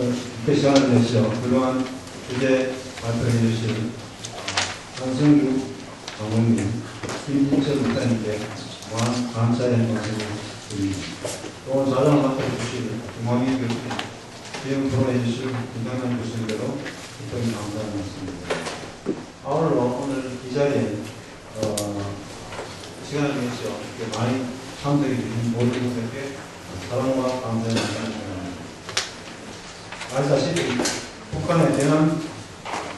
이렇게 시간을 내시어 훌륭한 주제 발표해 주신 한성주 장모님, 김진철 목사님께 무한 감사의 말씀을 드립니다. 또 자랑을 맡아주실 중앙위 교수, 지금 토론해 주실 김상현 교수님께도 특별히 감사의 말씀입니다. 아울러 오늘 이 자리에 시간을 내시어 이렇게 많이 참석해 주신 모든 분들께 사랑과 감사의 말씀을 드립니다. 아시다시피 북한의 대남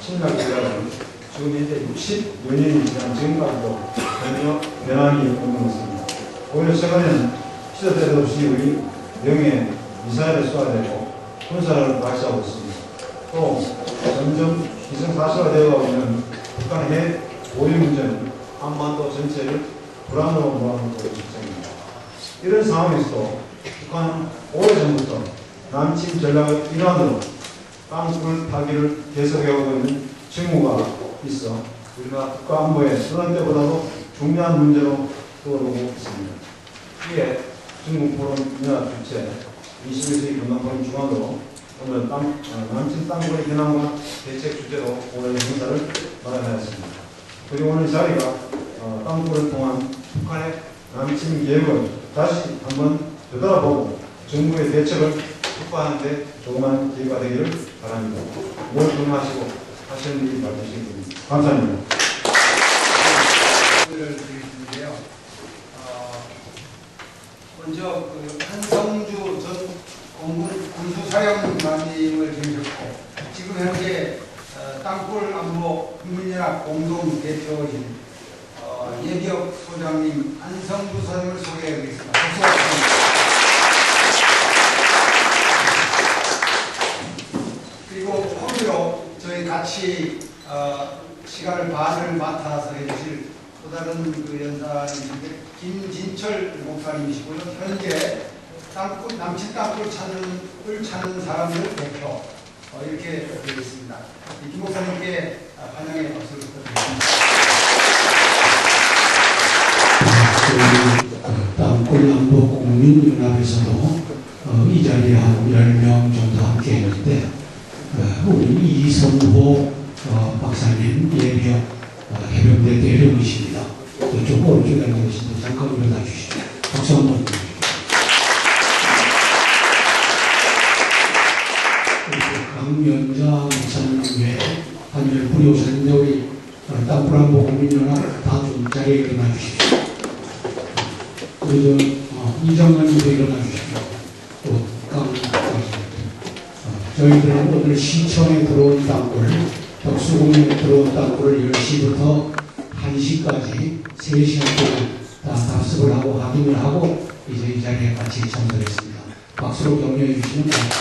침략 기간은 지금 현재 60여 년이 지난 지금까지도 전혀 변함이 없는 것입니다. 오히려 최근에는 시도 때도 없이 우리 명예 미사일을 쏘아대고 군사를 발사하고 있습니다. 또 점점 기승사실화 되어가고 있는 북한의 핵 보유 문제는 한반도 전체를 불안으로 몰아넣고 있는 상황입니다. 이런 상황에서도 북한은 오래전부터 남침 전략의 일환으로 땅굴 파기를 계속해오고 있는 징후가 있어 우리나라 국가안보에 어느 때보다도 중요한 문제로 떠오르고 있습니다. 이에 중국 포럼 연합 주최 21세기 건강포럼 중앙으로 오늘 남침 땅굴의 현황과 대책 주제로 오늘 행사를 마련하였습니다. 그리고 오늘 자리가 땅굴을 통한 북한의 남침 계획을 다시 한번 되돌아보고 정부의 대책을 확보하는데 조그만 기회가 되기를 바랍니다. 뭘 동하시고 하시는 일이 맞으시겠습니다. 감사합니다. 를 드리는데요. 먼저 한성주 전 공군 군수사령관님을 정셨고 지금 현재 땅굴 안보 국민연합 공동 대표이신 예비역 소장님 한성주 사장을 소개해드리겠습니다. 박수. 그리고 오늘로 저희 같이 시간을 반을 맡아서 해주실 또 다른 연사님인데 김진철 목사님이시고요. 현재 남친 땅굴 찾는 사람들 대표 이렇게 드리겠습니다. 김 목사님께 환영의 박수를 부탁드립니다. 땅굴 안보 국민연합에서도 이 자리에 한 10명 정도 함께 했는데 우리 이성호 박사님 예비역 해병대 대령이십니다. 좀 오른쪽에 앉아 계신데 잠깐 일어나 주시죠. 박수 한번 주시죠. 강연자 목사님 외에 한 10분이 오셨는데 우리 땅굴 안보 국민연합 다 좀 자리에 일어나 주십시오. 우리 이정관님도 일어나 주십시오. 또 저희들은 오늘 시청에 들어온 땅굴, 덕수공원에 들어온 땅굴을 10시부터 1시까지 3시간 동안 다 답습을 하고 확인을 하고 이제 이 자리에 같이 참석했습니다. 박수로 격려해 주시면 됩니다.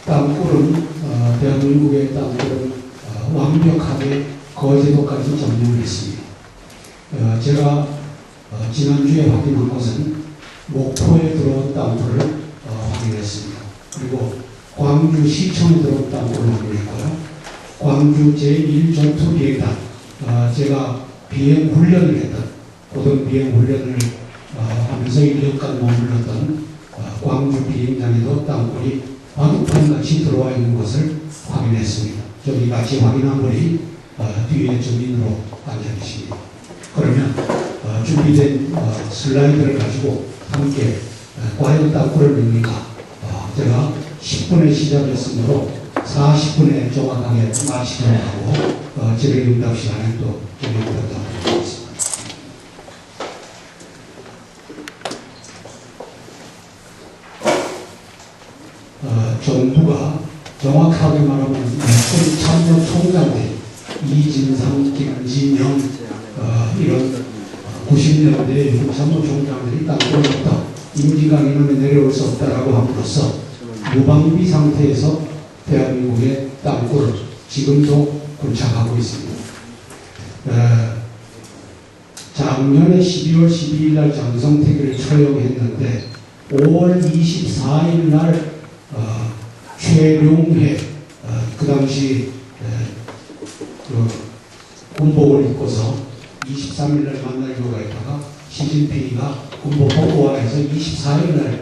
땅굴은 대한민국의 땅굴은 완벽하게 거제도까지 점령을 했습니다. 제가 지난주에 확인한 것은 목포에 들어온 땅굴을 확인했습니다. 그리고 광주시청에 들어온 땅굴을 확인했고요. 광주 제1전투비행단 제가 비행훈련을 했던 고등비행훈련을 하면서 1년간 머물렀던 광주 비행장에도 땅굴이 바둑판같이 들어와 있는 것을 확인했습니다. 저기 같이 확인한 분이 뒤에 증인으로 앉아 계십니다. 그러면 준비된 슬라이드를 가지고 함께 과연 땅굴을 밉니까? 제가 10분에 시작했으므로 40분에 정확하게 마치도록 하고 질의응답 시간에 또 질의응답도 하도록 하겠습니다. 정부가 정확하게 말하면 참모총장들 이진상, 김진영 이런 90년대 참모총장들이 땅굴부터 임진강 이놈에 내려올 수 없다라고 함으로써 무방비 상태에서 대한민국의 땅굴을 지금도 굴착하고 있습니다. 작년에 12월 12일 날 장성택을 처형했는데 5월 24일 날 최룡해 그 당시 군복을 입고서 23일 날 만나려고 했다가 시진핑이가 군부 복구화에서 24일날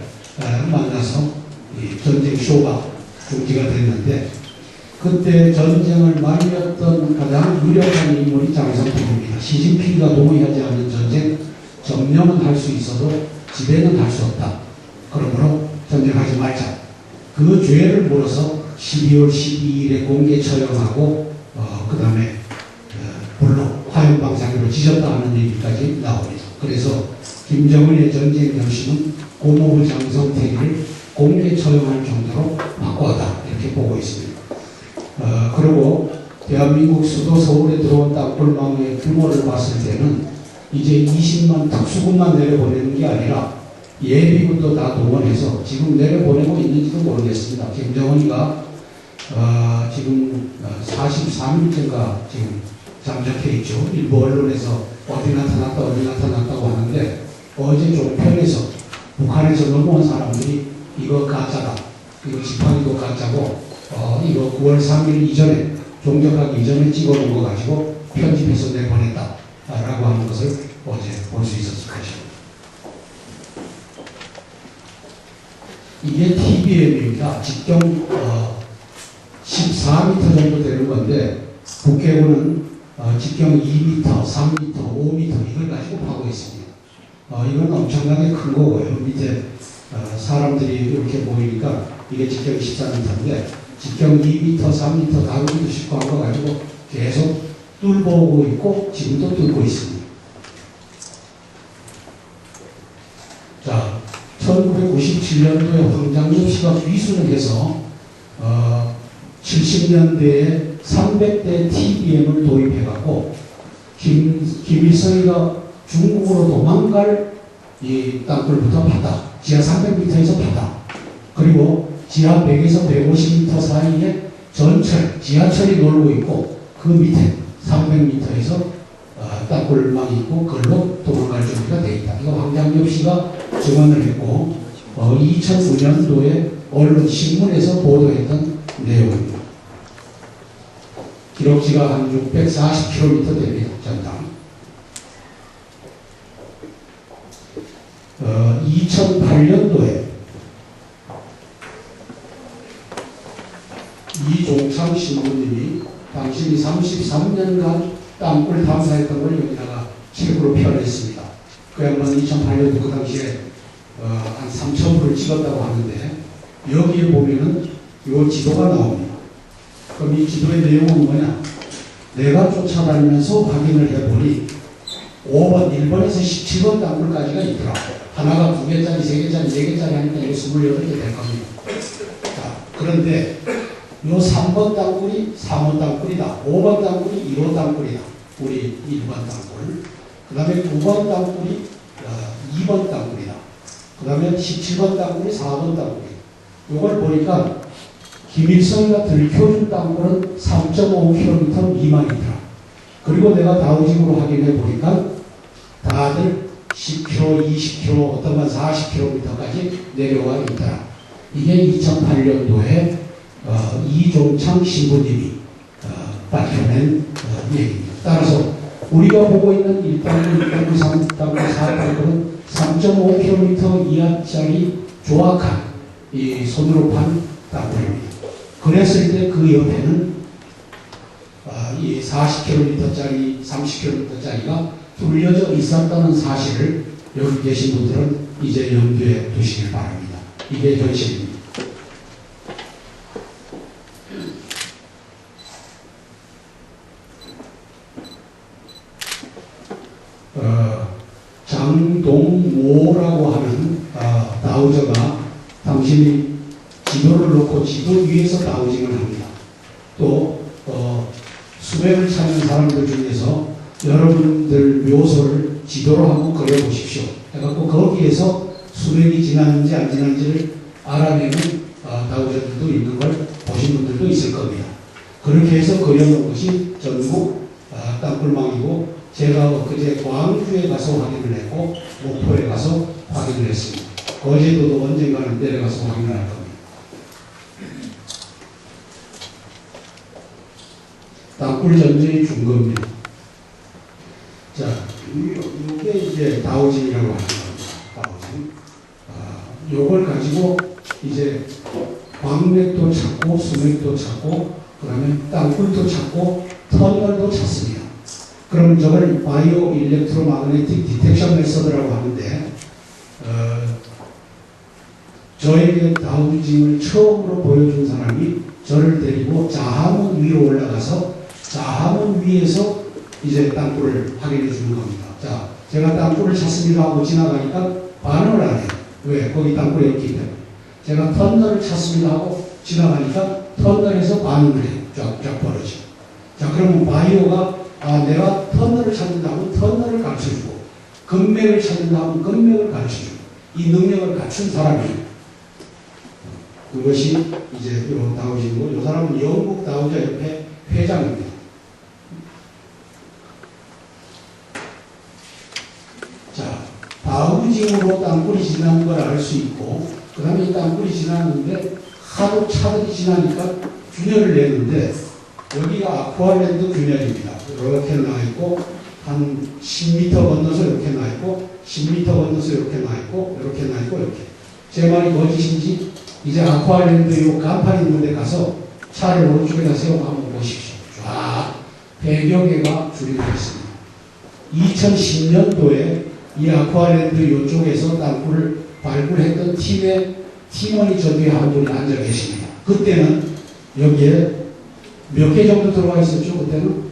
만나서 이 전쟁 쇼가 중지가 됐는데 그때 전쟁을 말렸던 가장 유력한 인물이 장성택입니다. 시진핑이가 동의하지 않는 전쟁 점령은 할 수 있어도 지배는 할 수 없다. 그러므로 전쟁하지 말자. 그 죄를 물어서 12월 12일에 공개 처형하고 그 다음에 불로 화염방사기로 지졌다 하는 얘기까지 나옵니다. 그래서 김정은의 전쟁 결심은 고모부 장성택을 공개 처형할 정도로 막고하다 이렇게 보고 있습니다. 그리고 대한민국 수도 서울에 들어온 땅굴망의 규모를 봤을 때는 이제 20만 특수군만 내려보내는 게 아니라 예비군도 다 동원해서 지금 내려보내고 있는지도 모르겠습니다. 김정은이가 지금 43일째인가 지금 잠적해 있죠. 일부 언론에서 어디 나타났다고 하는데 어제 종편에서 북한에서 넘어온 사람들이 이거 가짜다. 이거 지팡이도 가짜고 이거 9월 3일 이전에 종적하기 이전에 찍어놓은 거 가지고 편집해서 내보냈다. 라고 하는 것을 어제 볼 수 있었을 것입니다. 이게 TBM입니다. 직경 14m 정도 되는 건데 북해군은 직경 2m, 3m, 5m 이걸 가지고 파고 있습니다. 이건 엄청나게 큰 거고요. 밑에 사람들이 이렇게 모이니까 이게 직경 14m인데 직경 2m, 3m 다루기도 쉽고 한 거 가지고 계속 뚫어오고 있고 지금도 뚫고 있습니다. 자, 1997년도에 황장엽 씨가 귀순을 해서 70년대에 300대 TBM을 도입해갖고 김일성이가 중국으로 도망갈 이 땅굴부터 바다, 지하 300m에서 바다, 그리고 지하 100에서 150m 사이에 전철, 지하철이 놀고 있고 그 밑에 300m에서 땅굴망이 있고 그걸로 도망갈 준비가 되어 있다. 이거 황장엽 씨가 증언을 했고 2009년도에 언론 신문에서 보도했던 내용입니다. 기록지가 한 640km 됩니다. 전당. 2008년도에 이종창 신부님이 당신이 33년간 땅굴 탐사했던 걸 여기다가 책으로 표현했습니다. 그 양반 2008년도 그 당시에 한 3,000부를 찍었다고 하는데 여기에 보면은 이 지도가 나옵니다. 그럼 이 지도의 내용은 뭐냐? 내가 쫓아다니면서 확인을 해보니 5번, 1번에서 17번 땅굴까지가 있더라. 하나가 2개짜리, 3개짜리, 4개짜리 하니까 이거 28개 될 겁니다. 자, 그런데 요 3번 땅굴이 3번 땅굴이다. 5번 땅굴이 1호 땅굴이다. 우리 1번 땅굴. 그 다음에 9번 땅굴이 2번 땅굴이다. 그 다음에 17번 땅굴이 4번 땅굴이다. 요걸 보니까 김일성이가 들켜준 땅굴은 3.5km 미만이더라. 그리고 내가 다우직으로 확인해 보니까 다들 10km, 20km, 어떤 건 40km까지 내려와 있더라. 이게 2008년도에 이종창 신부님이 밝혀낸 얘기입니다. 따라서 우리가 보고 있는 1단계, 2단계, 3단계, 4단계는 3.5km 이하짜리 조악한 이 손으로 판 땅굴입니다. 그랬을 때 그 옆에는 이 40km짜리, 30km짜리가 뚫려져 있었다는 사실을 여기 계신 분들은 이제 염두에 두시길 바랍니다. 이게 현실입니다. 장동모라고 하는 다우저가 당신이 지도를 놓고 지도 위에서 다우징을 합니다. 또 수백을 찾는 사람들 중에서 여러분들 묘소를 지도로 한번 그려보십시오. 해갖고 거기에서 수백이 지났는지 안 지났는지를 알아내는 다우저들도 있는 걸 보신 분들도 있을 겁니다. 그렇게 해서 그려놓은 것이 전국 땅굴망이고 제가 엊그제 광주에 가서 확인을 했고 목포에 가서 확인을 했습니다. 거제도도 언젠가는 내려가서 확인을 할 겁니다. 땅굴 전쟁의 준거입니다. 자, 이게 이제 이제 다우징이라고 하는 겁니다. 다우징. 요걸 가지고 이제 광맥도 찾고 수맥도 찾고 그다음에 땅굴도 찾고 터널도 찾습니다. 그러면 저걸 바이오 일렉트로마그네틱 디텍션 메서드라고 하는데 저에게 다우징을 처음으로 보여준 사람이 저를 데리고 자하문 위로 올라가서 자하문 위에서 이제 땅굴을 확인해 주는 겁니다. 자, 제가 땅굴을 찾습니다 하고 지나가니까 반응을 안 해요. 왜? 거기 땅굴이 없기 때문에. 제가 터널을 찾습니다 하고 지나가니까 터널에서 반응을 해요. 쫙쫙 벌어지고. 자, 그러면 바이오가 내가 터널을 찾는다 하면 터널을 가르쳐주고 근맥을 찾는다 하면 근맥을 가르쳐주고 이 능력을 갖춘 사람이에요. 그것이 이제 요 다우징이고 이 사람은 영국 다우자 협회 회장입니다. 자, 다우징으로 땅굴이 지나는 걸 알 수 있고 그 다음에 이 땅굴이 지나는데 하도 차들이 지나니까 균열을 내는데 여기가 아쿠아랜드 균열입니다. 이렇게 나있고 한 10m 건너서 이렇게 나있고 10m 건너서 이렇게 나있고 이렇게 나있고 이렇게 제 말이 거짓인지 이제 아쿠아랜드 요 간판 있는 데 가서 차를 오른쪽에다 세우고 한번 보십시오. 쫙 100여 개가 줄이 되어 있습니다. 2010년도에 이 아쿠아랜드 요쪽에서 땅굴을 발굴했던 팀의 팀원이 저 뒤에 한 분이 앉아 계십니다. 그때는 여기에 몇 개 정도 들어와 있었죠? 그때는?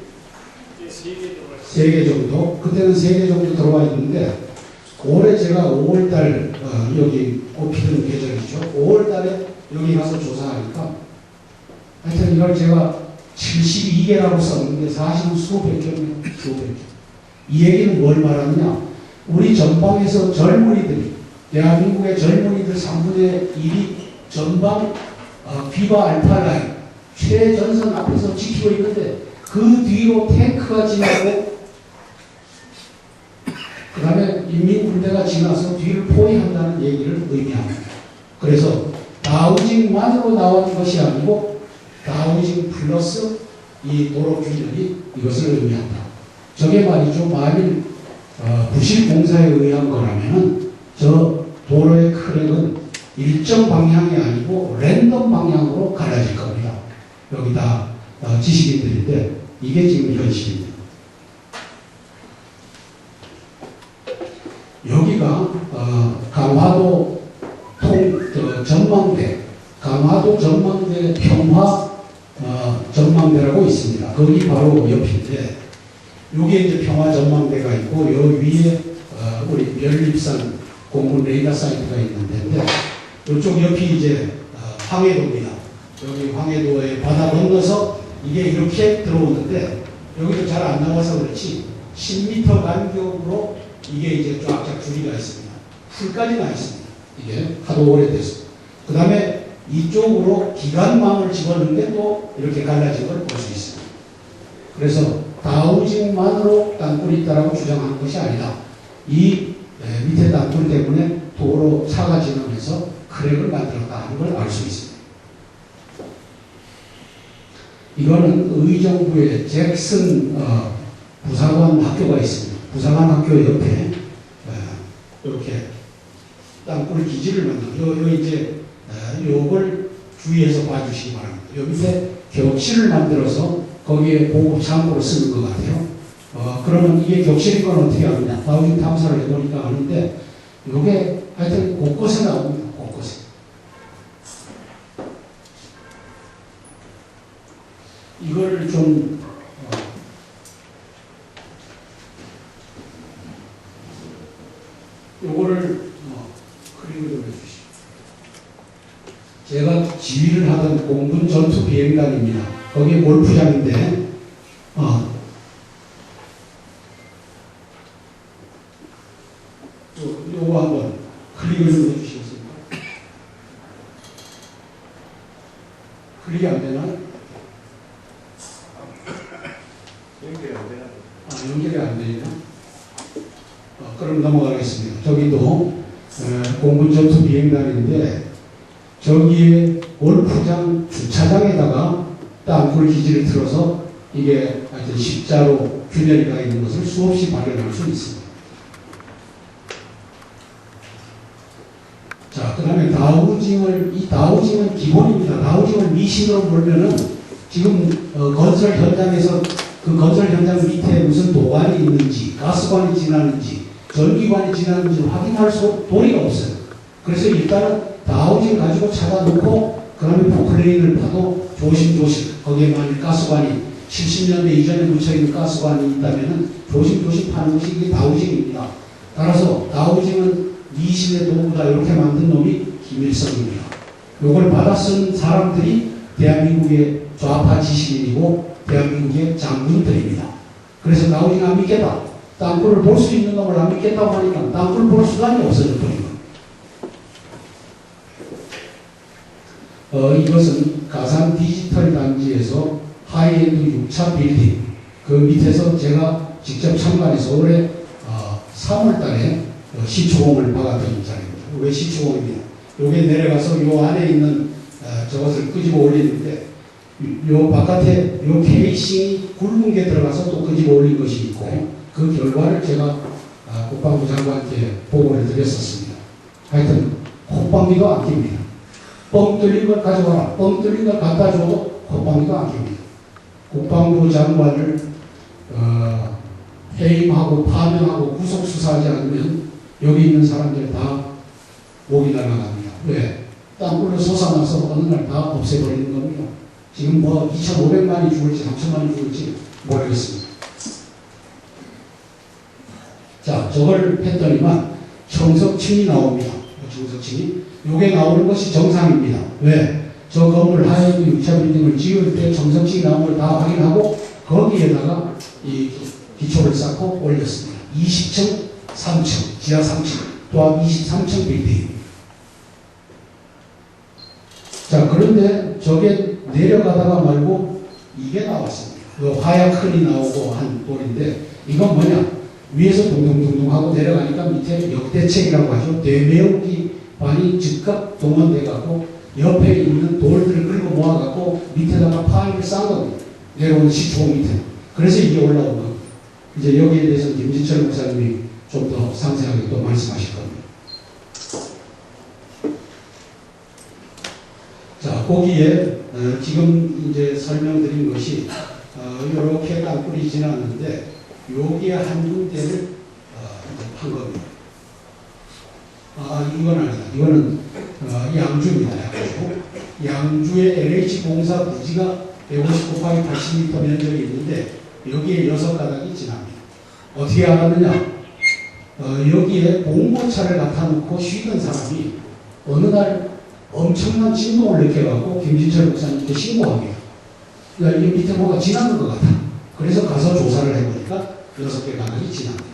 3개 정도. 그때는 3개 정도 들어와 있는데 올해 제가 5월달 여기 꽃 피는 계절이죠. 5월달에 여기 가서 조사하니까 하여튼 이걸 제가 72개라고 썼는데 사실은 수백 개입니다. 수백 개. 이 얘기는 뭘 말하느냐? 우리 전방에서 젊은이들이 대한민국의 젊은이들 3분의 1이 전방 비바 알파라인 최전선 앞에서 지키고 있는데 그 뒤로 탱크가 지나고 그 다음에 인민군대가 지나서 뒤를 포위한다는 얘기를 의미합니다. 그래서 다우징만으로 나오는 것이 아니고 다우징 플러스 이 도로 균열이 이것을 의미한다. 저게 말이죠. 만일 부실 공사에 의한 거라면은 저 도로의 크랙은 일정 방향이 아니고 랜덤 방향으로 갈라질 겁니다. 여기 다 지식인들인데 이게 지금 현실입니다. 여기가 강화도 전망대, 강화도 전망대 평화 전망대라고 있습니다. 거기 바로 옆인데 여기에 이제 평화 전망대가 있고 요 위에 우리 멸립산 공군 레이더 사이트가 있는 데인데 이쪽 옆이 이제 황해도입니다. 여기 황해도의 바다 건너서 이게 이렇게 들어오는데 여기도 잘 안 나와서 그렇지 10m 간격으로 이게 이제 쫙쫙 줄이가 있습니다. 풀까지 나 있습니다. 이게 하도 오래돼서. 그 다음에 이쪽으로 기관망을 집어넣는 게 또 이렇게 갈라진 걸 볼 수 있습니다. 그래서 다우징만으로 땅굴이 있다라고 주장하는 것이 아니다. 이 밑에 땅굴 때문에 도로 차가 지나면서 크랙을 만들었다 하는 걸 알 수 있습니다. 이거는 의정부의 잭슨 부사관 학교가 있습니다. 부사관 학교 옆에 이렇게 땅굴 기지를 만들고 요 이제 요걸 주의해서 봐주시기 바랍니다. 요 밑에 격실을 만들어서 거기에 보급 창고로 쓰는 것 같아요. 그러면 이게 격실인 건 어떻게 하느냐? 다우징 탐사를 해보니까 아는데 요게 하여튼 곳곳에 나옵니다. 곳곳에. 이거를 좀 요거를 그림을 좀 해주시죠. 제가 지휘를 하던 공군 전투 비행단입니다. 거기 골프장인데 요거 한번 클릭을 좀 해주시겠습니까? 클릭이 안 되나요? 연결이 안 되나? 연결이 안 되나? 그럼 넘어가겠습니다. 저기도 공군 전투 비행단인데 저기에 골프장 주차장에다가 땅굴 기지를 틀어서 이게 하여튼 십자로 균열이 가 있는 것을 수없이 발견할 수 있습니다. 자, 그 다음에 이 다우징은 기본입니다. 다우징을 미신으로 몰면은 지금 건설 현장에서 그 건설 현장 밑에 무슨 도관이 있는지, 가스관이 지나는지, 전기관이 지나는지 확인할 수 도리가 없어요. 그래서 일단은 다우징 가지고 찾아놓고 그 다음에 포크레인을 파도 조심조심 거기에 만약 가스관이 70년대 이전에 묻혀있는 가스관이 있다면 조심조심 파는 것이 이게 다우징입니다. 따라서 다우징은 미신의 도구다 이렇게 만든 놈이 김일성입니다. 이걸 받아 쓴 사람들이 대한민국의 좌파 지식인이고 대한민국의 장군들입니다. 그래서 다우징 안 믿겠다. 땅굴을 볼 수 있는 놈을 안 믿겠다고 하니까 땅굴 볼 수단이 없어져 버린 거예요. 이것은 가산 디지털 단지에서 하이엔드 6차 빌딩 그 밑에서 제가 직접 참관해서 올해 3월 달에 시초공을 박았던 자리입니다. 왜 시초공입니다. 여기 내려가서 요 안에 있는 저것을 끄집어 올리는데 요 바깥에 요 케이싱이 굵은 게 들어가서 또 끄집어 올린 것이 있고 그 결과를 제가 국방부 장관께 보고를 드렸었습니다. 하여튼 콧방귀도 안 낍니다. 뻥 뚫린 걸 가져와라. 뻥 뚫린 걸 갖다 줘도 콧방귀도 안 낍니다. 국방부 장관을 해임하고 파면하고 구속수사하지 않으면 여기 있는 사람들 다 목이 날아갑니다. 왜? 땅굴로 솟아나서 어느 날 다 없애버리는 겁니다. 지금 뭐 2,500만이 죽을지 3,000만이 죽을지 모르겠습니다. 자, 저걸 했더니만 청석층이 나옵니다. 청석층이. 요게 나오는 것이 정상입니다. 왜? 저 건물 하이엔드 6차 빌딩을 지을 때 청석층이 나온 걸 다 확인하고 거기에다가 이 기초를 쌓고 올렸습니다. 20층, 3층, 지하 3층, 또한 23층 빌딩. 자, 그런데 저게 내려가다가 말고 이게 나왔습니다. 그 화약흔이 나오고 한 돌인데 이건 뭐냐? 위에서 둥둥둥둥 하고 내려가니까 밑에 역대책이라고 하죠. 대매우기 반이 즉각 동원돼갖고 옆에 있는 돌들을 끌고 모아갖고 밑에다가 파이를 싼 겁니다. 내려오는 시초공 밑에. 그래서 이게 올라온 겁니다. 이제 여기에 대해서 김진철 목사님이 좀 더 상세하게 또 말씀하실 겁니다. 자, 거기에 지금 이제 설명드린 것이 이렇게 땅굴이 지났는데 여기에 한 군데를 한 겁니다. 이건 아니다. 이거는 양주입니다. 양주의 LH공사 부지가 159파이 80m 면적이 있는데 여기에 6가닥이 지납니다. 어떻게 알았느냐? 여기에 봉고차를 갖다 놓고 쉬던 사람이 어느 날 엄청난 진동을 느껴갖고 김진철 목사님께 신고합니다. 그러니까 이 밑에 뭐가 지나는 것 같아. 그래서 가서 조사를 해보니까 6개 가닥이 지납니다.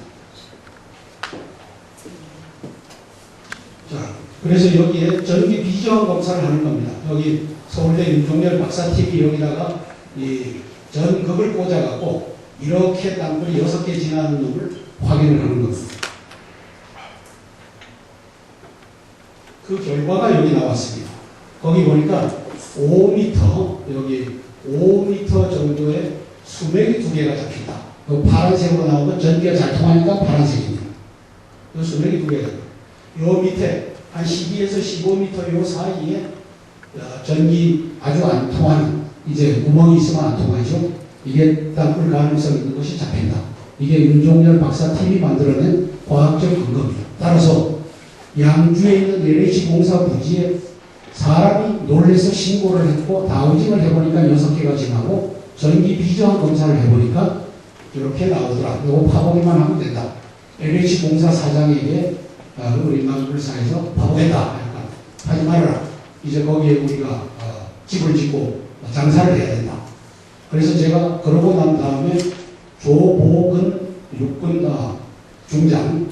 자, 그래서 여기에 전기 비저항 검사를 하는 겁니다. 여기 서울대 윤종렬 박사 TV 여기다가 이 전극을 꽂아갖고 이렇게 땅굴이 6개 지나는 놈을 확인을 하는 겁니다. 그 결과가 여기 나왔습니다. 거기 보니까 5m, 여기 5m 정도의 수맥이 2개가 잡힌다. 그 파란색으로 나오면 전기가 잘 통하니까 파란색입니다. 그 수맥이 2개가. 요 밑에 한 12에서 15m 요 사이에 전기 아주 안 통하는, 이제 구멍이 있으면 안 통하죠. 이게 땅굴 가능성 있는 것이 잡힌다. 이게 윤종렬 박사 팀이 만들어낸 과학적 근거입니다. 따라서 양주에 있는 LH공사 부지에 사람이 놀래서 신고를 했고 다우징을 해보니까 6개가 지나고 전기 비저항 검사를 해보니까 이렇게 나오더라. 이거 파보기만 하면 된다. LH공사 사장에게 우리 남불사에서 파보겠다. 하지 말아라. 이제 거기에 우리가 집을 짓고 장사를 해야 된다. 그래서 제가 그러고 난 다음에 조복은 육군 중장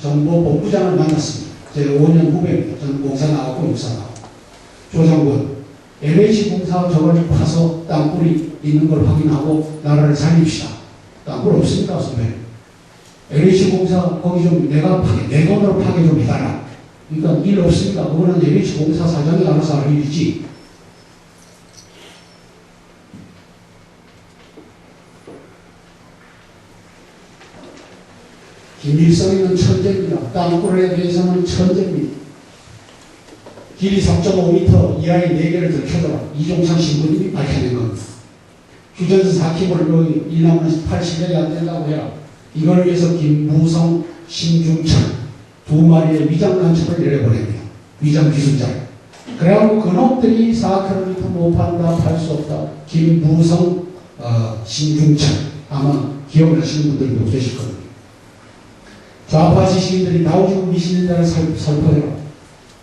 정보본부장을 만났습니다. 제가 5년 후배입니다. 저는 공사 나왔고 육사 나왔고. 조 장군, LH공사 저걸 파서 땅굴이 있는 걸 확인하고 나라를 살립시다. 땅굴 없습니까, 선배? LH공사 거기 좀 내가 내 돈으로 파괴 좀 해달라. 그러니까 일 없으니까 그거는 LH공사 사장이 알아서 할 일이지. 김일성이는 천재입니다. 땅굴에 대해서는 천재입니다. 길이 3.5m 이하의 4개를 들켜더라. 이종찬 신부님이 밝혀낸 겁니다. 휴전선 4km를 이나무는 80년이 안 된다고 해라. 이걸 위해서 김무성, 신중찬 두 마리의 위장단체를 내려보냅니다. 위장기술자. 그래갖고 그놈들이 4km 못 판다, 팔 수 없다. 김무성, 신중찬 아마 기억나시는 분들도 계실 겁니다. 좌파 지식인들이 나오지고 미신인다를 살펴해라.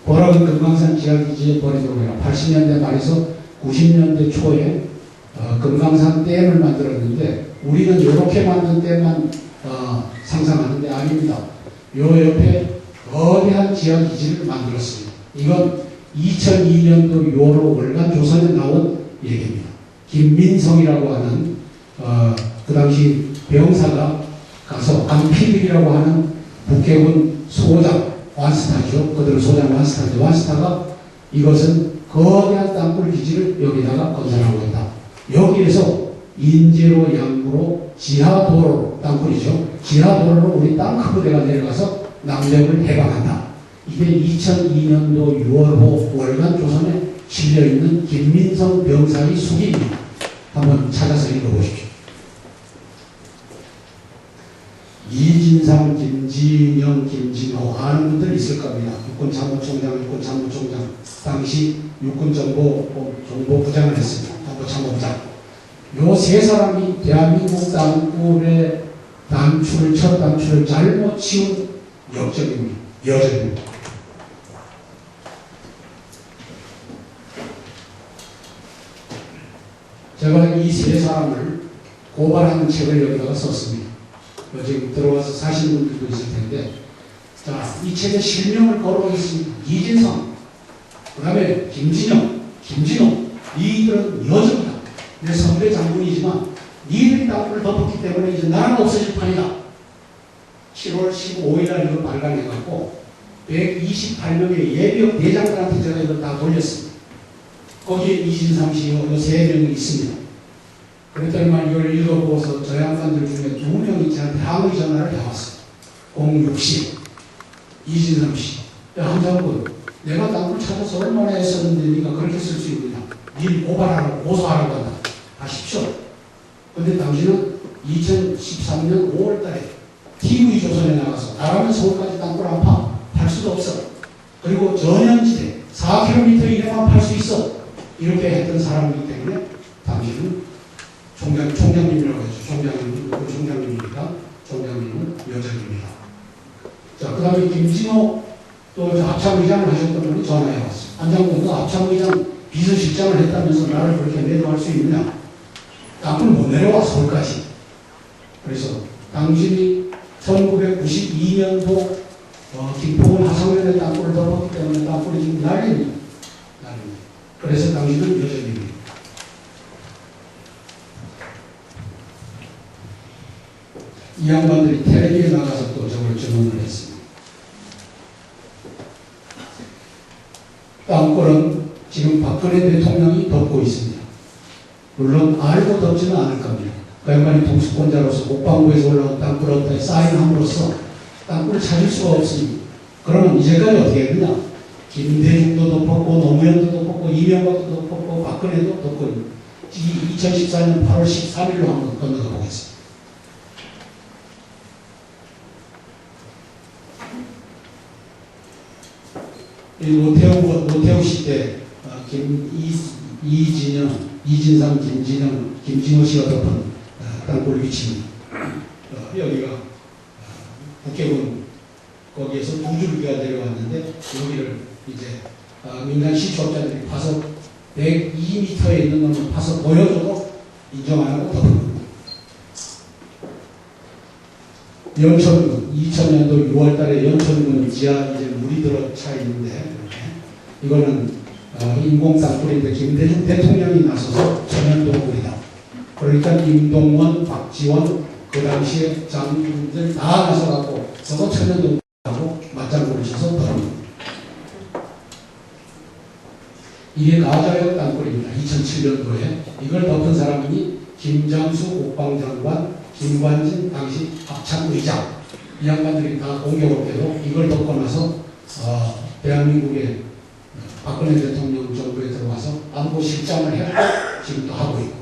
보락은 금강산 지하기지에 버리도록 해라. 80년대 말에서 90년대 초에 금강산 댐을 만들었는데 우리는 이렇게 만든 댐만 상상하는데 아닙니다. 요 옆에 거대한 지하기지를 만들었습니다. 이건 2002년도 6월 월간 조선에 나온 얘기입니다. 김민성이라고 하는 그 당시 병사가 가서 안피들이라고 하는 북해군 소장 완스타죠. 그들은 소장 완스타인데 완스타가 이것은 거대한 땅굴 기지를 여기다가 건설하고 있다. 여기에서 인제로 양구로 지하도로 땅굴이죠. 지하도로로 우리 땅크 부대가 내려가서 남대문을 해방한다. 이게 2002년도 6월호 월간 조선에 실려있는 김민성 병사의 수기입니다. 한번 찾아서 읽어보십시오. 이진상, 김진영, 김진호 아는 분들 있을 겁니다. 육군참모총장, 당시 육군정보부장을 했습니다. 정보참모부장. 요 세 사람이 대한민국 땅굴의 철 단추를 잘못 치운 여정입니다. 제가 이 세 사람을 고발하는 책을 여기다가 썼습니다. 지금 들어와서 사신 분들도 있을 텐데, 자, 이 책에 실명을 걸어보겠습니다. 이진성, 그 다음에 김진영, 김진호, 이들은 여정이다. 내 선배 장군이지만 니들이 땅굴을 덮었기 때문에 이제 나라가 없어질 판이다. 7월 15일날 이걸 발간해갖고 128명의 예비역 대장들한테 제가 이걸 다 돌렸습니다. 거기에 이진상 씨, 요 3명이 있습니다. 그랬더니만 이걸 읽어보고서 저 양반들 중에 2명이 저한테 항의 전화를 해왔어요. 060 이진상 씨, 야 한장군, 내가 땅굴 찾아서 얼마나 했었는데 네가 그렇게 쓸 수 있느냐. 니 고발하라고 고소하라고 한다. 하십시오. 근데 당신은 2013년 5월 달에 TV조선에 나가서 나라면 서울까지 땅굴 안 팔 수도 없어. 그리고 전현지대 4km 이내만 팔 수 있어. 이렇게 했던 사람이기 때문에 당신은 총장님이라고 하죠. 총장님이니까 총장님은 여정입니다. 자, 그 다음에 김진호 또 합참의장을 하셨던 분이 전화해 왔어요. 안장군도 합참의장 비서실장을 했다면서 나를 그렇게 매도할 수 있느냐? 땅굴 못 내려와 서울까지. 그래서 당신이 1992년도 김포군 하성면에 땅굴을 덮었기 때문에 땅굴이 지금 난립니다. 그래서 당신은 여전입니다. 이 양반들이 텔레비에 나가서 또 저걸 증언을 했습니다. 땅굴은 지금 박근혜 대통령이 덮고 있습니다. 물론 알고 덮지는 않을 겁니다. 그 양반이 동수권자로서 국방부에서 올라온 땅굴 얻다에 사인함으로써 땅굴을 찾을 수가 없습니다. 그러면 이제까지 어떻게 했느냐? 김대중도 덮었고 노무현도 덮었고 이명박도 덮었고 박근혜도 덮고 2014년 8월 13일로 한번 건너가 보겠습니다. 노태우 시대 이진상, 김진영, 김진호 씨가 덮은 땅굴 위치입니다. 여기가 북해군 거기에서 두 줄기가 내려왔는데 여기를 이제 민간 시초업자들이 파서 102m에 있는 놈을 파서 보여줘도 인정 안 하고 덮은 겁니다. 연천군 2000년도 6월달에 연천군 지하 이제 물이 들어차 있는데 이거는 인공 땅굴인데 김대중 대통령이 나서서 천연동굴이다. 그러니까 임동원, 박지원 그 당시에 장군들 다 나서갖고 저거 천연동굴하고 맞장구를 쳐서 덮은 이게 가자역 땅굴입니다. 2007년도에 이걸 덮은 사람이 김장수 국방장관, 김관진 당시 합참의장 이 양반들이 다 공격을 해도 이걸 덮고 나서 대한민국의 박근혜 대통령 정부에 들어와서 안보실장을 했고 지금도 하고 있고.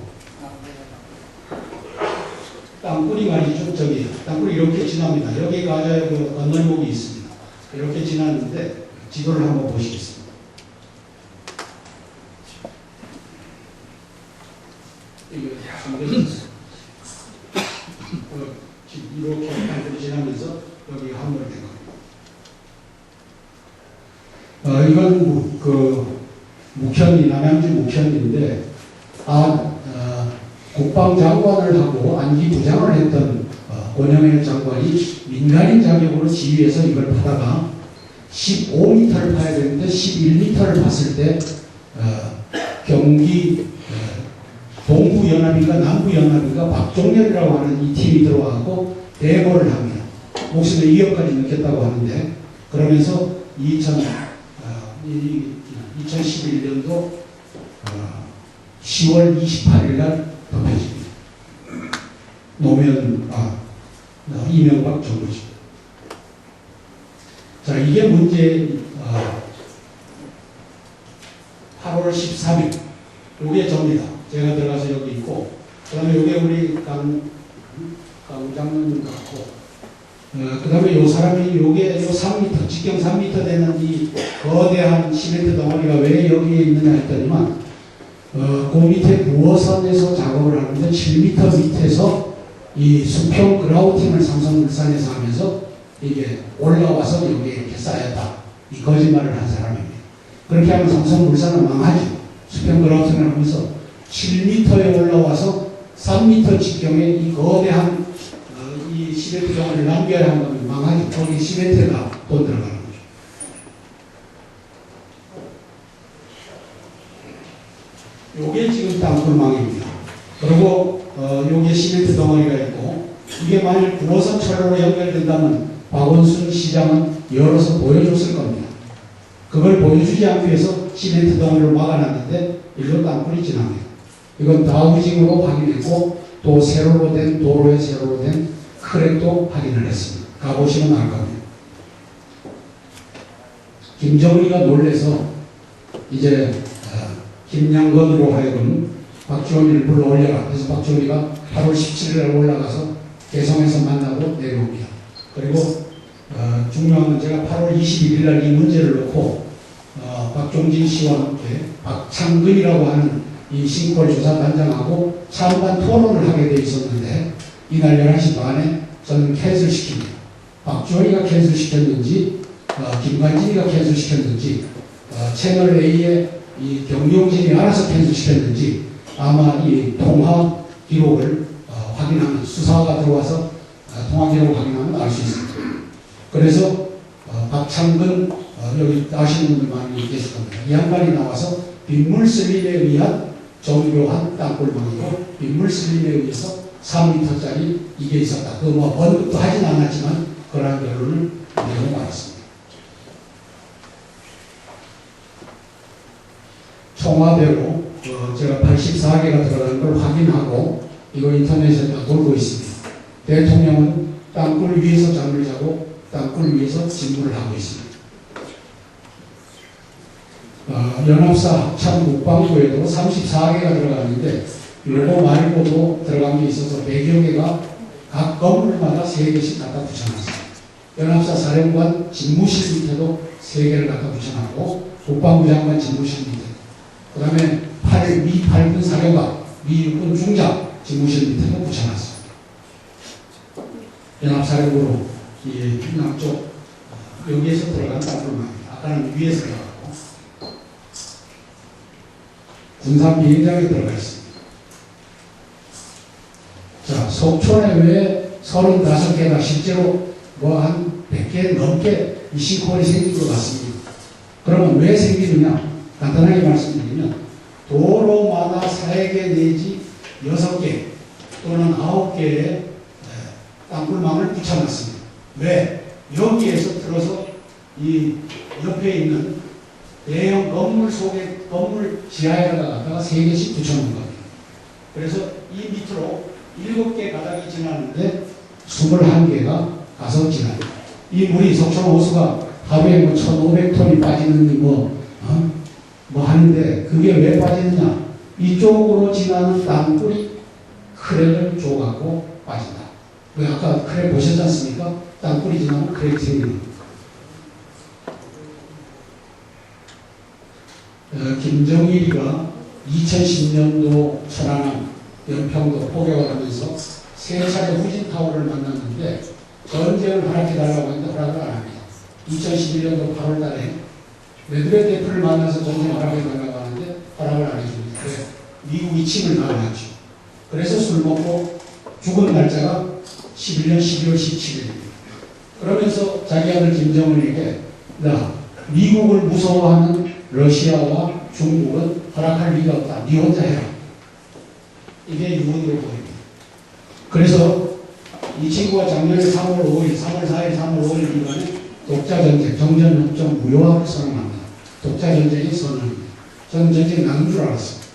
땅굴이 말이죠. 저기 땅굴이 이렇게 지납니다. 여기 가자에 그 건널목이 있습니다. 이렇게 지났는데 지도를 한번 보시겠습니다. 이게 이렇게 땅굴이 지나면서 여기 함몰된 겁니다. 이건 그 묵현이 남양주 묵현인데 국방장관을 하고 안기 부장을 했던 권영일 장관이 민간인 자격으로 지휘해서 이걸 파다가 15m를 파야 되는데 11m를 팠을 때 경기 동부연합인가 남부연합인가 박종렬이라고 하는 이 팀이 들어와서 대거를 합니다. 목숨의 위협까지 느꼈다고 하는데 그러면서 2011년도 10월 28일 날 덮여집니다. 이명박 정부입니다. 자, 이게 문제 8월 13일 이게 접니다. 제가 들어가서 여기 있고 그 다음에 이게 우리 강 장로님 같고 그 다음에 요 사람이 요게 요 3m 직경 3m 되는 이 거대한 시멘트 덩어리가 왜 여기에 있느냐 했더니만 그 밑에 부어선에서 작업을 하는데 7m 밑에서 이 수평 그라우팅을 삼성물산에서 하면서 이게 올라와서 여기에 이렇게 쌓였다. 이 거짓말을 한 사람입니다. 그렇게 하면 삼성물산은 망하죠. 수평 그라우팅을 하면서 7m에 올라와서 3m 직경에 이 거대한 이 시멘트 덩어리를 남겨야 한다면 망하죠. 거기 시멘트가 돈 들어가는 거죠. 요게 지금 땅굴망입니다. 그리고 요게 시멘트 덩어리가 있고 이게 만일 9호선 철로로 연결된다면 박원순 시장은 열어서 보여줬을 겁니다. 그걸 보여주지 않기 위해서 시멘트 덩어리를 막아놨는데 일로 땅굴이 지납니다. 이건 다우징으로 확인했고 또 세로로 된 도로에 세로로 된 크랙도 확인을 했습니다. 가보시면 알 겁니다. 김정은이가 놀래서 이제 김양건으로 하여금 박지원이를 불러 올려라. 그래서 박지원이가 8월 17일에 올라가서 개성에서 만나고 내려옵니다. 그리고 중요한 건 제가 8월 21일 날 이 문제를 놓고 박종진 씨와 함께 박창근이라고 하는 이 싱콜 조사 단장하고 찬반 토론을 하게 돼 있었는데 이날 11시 반에 저는 캔슬시킵니다. 박지원이가 캔슬시켰는지 김관진이가 캔슬시켰는지 채널A의 이 경용진이 알아서 캔슬시켰는지 아마 이 통화 기록을 확인하면 수사가 들어와서 통화 기록을 확인하면 알 수 있습니다. 그래서 박창근 여기 아시는 분들 많이 계실 겁니다. 이 양반이 나와서 빗물 슬림에 의한 정교한 땅굴망이고 빗물 슬림에 의해서 3m짜리 이게 있었다. 그 뭐 언급도 하진 않았지만 그러한 결론을 내고 말았습니다. 청와대로 제가 84개가 들어가는 걸 확인하고 이거 인터넷에 다 돌고 있습니다. 대통령은 땅굴 위에서 잠을 자고 땅굴 위에서 직무를 하고 있습니다. 연합사 합참 국방부에도 34개가 들어갔는데 요거 말고도 들어간 게 있어서 100여 개가 각 건물마다 3개씩 갖다 붙여놨습니다. 연합사 사령관 집무실 밑에도 3개를 갖다 붙여놨고 국방부 장관 집무실 밑에 그 다음에 미 8군 사령관, 미 6군 중장 집무실 밑에도 붙여놨습니다. 연합사령부로 이 남쪽 여기에서 들어간 땅굴망입니다. 아까는 위에서 들어갔고 군산 비행장에 들어가 있습니다. 자, 속초에 왜 35개가 실제로 뭐 한 100개 넘게 이 싱크홀이 생긴 것 같습니다. 그러면 왜 생기느냐? 간단하게 말씀드리면 도로마다 3개 내지 6개 또는 9개의 땅굴망을 붙여놨습니다. 왜? 여기에서 들어서 이 옆에 있는 대형 건물 속에 건물 지하에다가 3개씩 붙여놓은 겁니다. 그래서 이 밑으로 7개 가닥이 지나는데 21개가 가서 지납니다. 이 물이 속초 호수가 하루에 뭐 1,500톤이 빠지는 뭐 뭐 하는데 그게 왜 빠지느냐? 이쪽으로 지나는 땅굴이 크랙을 줘갖고 빠진다. 왜 아까 크랙 보셨지 않습니까? 땅굴이 지나면 크랙이 생기는 거예요. 김정일이가 2010년도 천안함 연평도 포격을 하면서 세 차례 후진타워를 만났는데 전쟁을 허락해달라고 했는데 허락을 안 합니다. 2011년도 8월 달에 메드베데프를 만나서 전쟁 허락해달라고 하는데 허락을 안 해줍니다. 왜? 미국이 침을 막아놨죠. 그래서 술 먹고 죽은 날짜가 11년 12월 17일입니다. 그러면서 자기 아들 김정은에게 나 미국을 무서워하는 러시아와 중국은 허락할 리가 없다. 네 혼자 해라. 이게 유언으로 보입니다. 그래서 이 친구가 작년에 3월 5일, 3월 4일, 3월 5일 기간에 독자전쟁, 정전협정 무효화를 선언합니다. 독자전쟁이 선언합니다. 저는 전쟁 나는 줄 알았어요.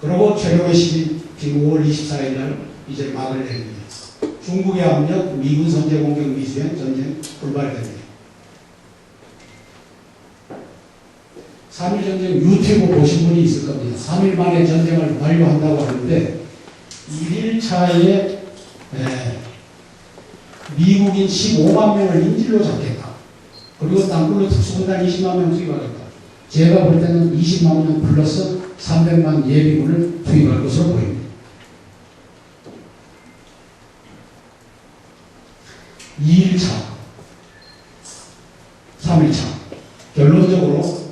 그리고 최고의 시기 지금 5월 24일 날 이제 막을 내립니다. 중국의 압력, 미군 선제 공격 미수행 전쟁 불발됩니다. 3.1 전쟁 유튜브 보신 분이 있을 겁니다. 3일 만에 전쟁을 완료한다고 하는데 1일차에 미국인 15만 명을 인질로 잡겠다. 그리고 땅굴로 특수군단 20만 명 투입하겠다. 제가 볼 때는 20만 명 플러스 300만 예비군을 투입할 것으로 보입니다. 2일차, 3일차. 결론적으로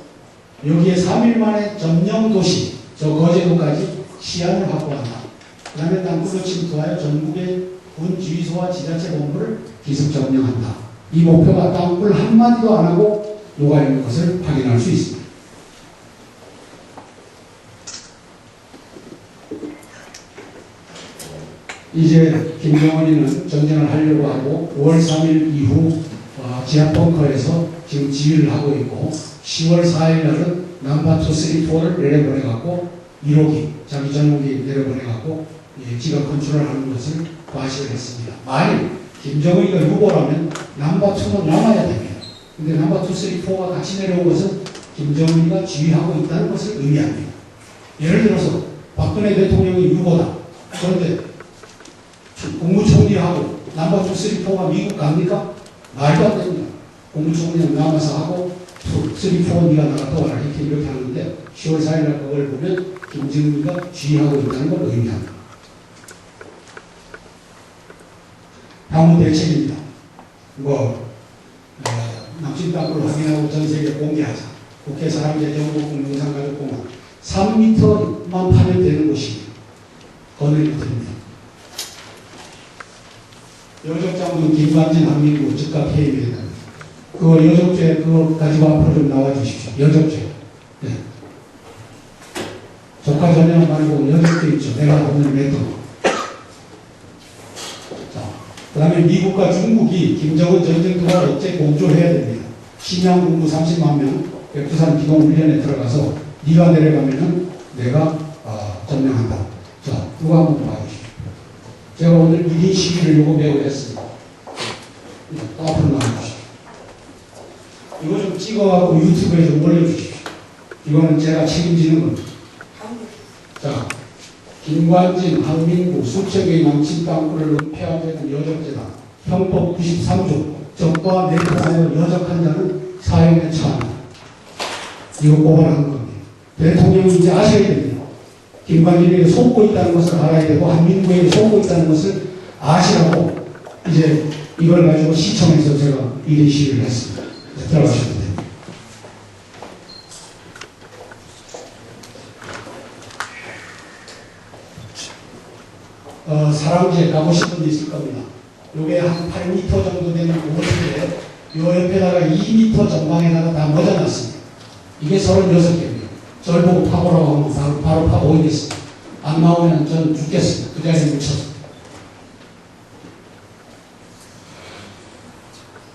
여기에 3일 만에 점령도시, 저 거제도까지 시안을 확보한다. 그 다음에 땅굴로 침투하여 전국의 군 지휘소와 지자체 본부를 기습 점령한다. 이 목표가 땅굴 한마디도 안 하고 녹아있는 것을 확인할 수 있습니다. 이제 김정은이는 전쟁을 하려고 하고 5월 3일 이후 지하 벙커에서 지금 지휘를 하고 있고 10월 4일 날은 넘버 2, 3, 4를 내려보내갖고 1호기, 자기 전용기 내려보내갖고 지가 컨트롤 하는 것을 과시를 했습니다. 만일 김정은이가 유보라면 넘버 2는 남아야 됩니다. 근데 넘버 2, 3, 4가 같이 내려온 것은 김정은이가 지휘하고 있다는 것을 의미합니다. 예를 들어서 박근혜 대통령이 유보다. 그런데 국무총리하고 넘버 2, 3, 4가 미국 갑니까? 말도 안 됩니다. 국무총리는 남아서 하고 2, 3, 4 네가 나갔다 와라 이렇게 하는데 10월 4일날 그걸 보면 김정은이가 지휘하고 있다는 걸 의미합니다. 향후 대책입니다. 남친 땅굴 확인하고 전 세계 공개하자. 국회 사람재정복국 영상가족공원 3m만 파면 되는 곳입니다. 건의를 드립니다. 여적장군 김관진 한민구 즉각 해임해야 됩니다. 그 여적죄 그거 가지고 앞으로 좀 나와 주십시오. 여적죄. 네. 조카 전형 말고 여적죄 있죠. 내가 오늘 맺던. 자, 그 다음에 미국과 중국이 김정은 전쟁터와 억제 공조해야 됩니다. 심양 군부 30만 명 백두산 기동훈련에 들어가서 네가 내려가면은 내가 점령한다. 자, 누가 한번 봐주십시오. 제가 오늘 1인 시위를 요구하고 했습니다. 앞으로 나와주십시오. 이거 좀 찍어갖고 유튜브에 좀 올려주십시오. 이거는 제가 책임지는 겁니다. 자, 김관진, 한민구, 수척의 남친 땅굴을 은폐하는 여적죄다. 형법 93조, 적과 내포하여 여적한 자는 사형에 처한다. 이거 고발하는 겁니다. 대통령이 이제 아셔야 됩니다. 김관진에게 속고 있다는 것을 알아야 되고 한민구에게 속고 있다는 것을 아시라고 이제 이걸 가지고 시청에서 제가 1인 시위를 했습니다. 들어가셔도 됩니다. 사랑제 가보신 분도 있을 겁니다. 요게 한 8m 정도 되는 오른인데 요 옆에다가 2m 전방에다가 다 모자놨습니다. 이게 36개입니다. 절 보고 파보라고 하면 바로 파보이겠습니다. 안 나오면 전 죽겠습니다. 그 자리에 묻혀서.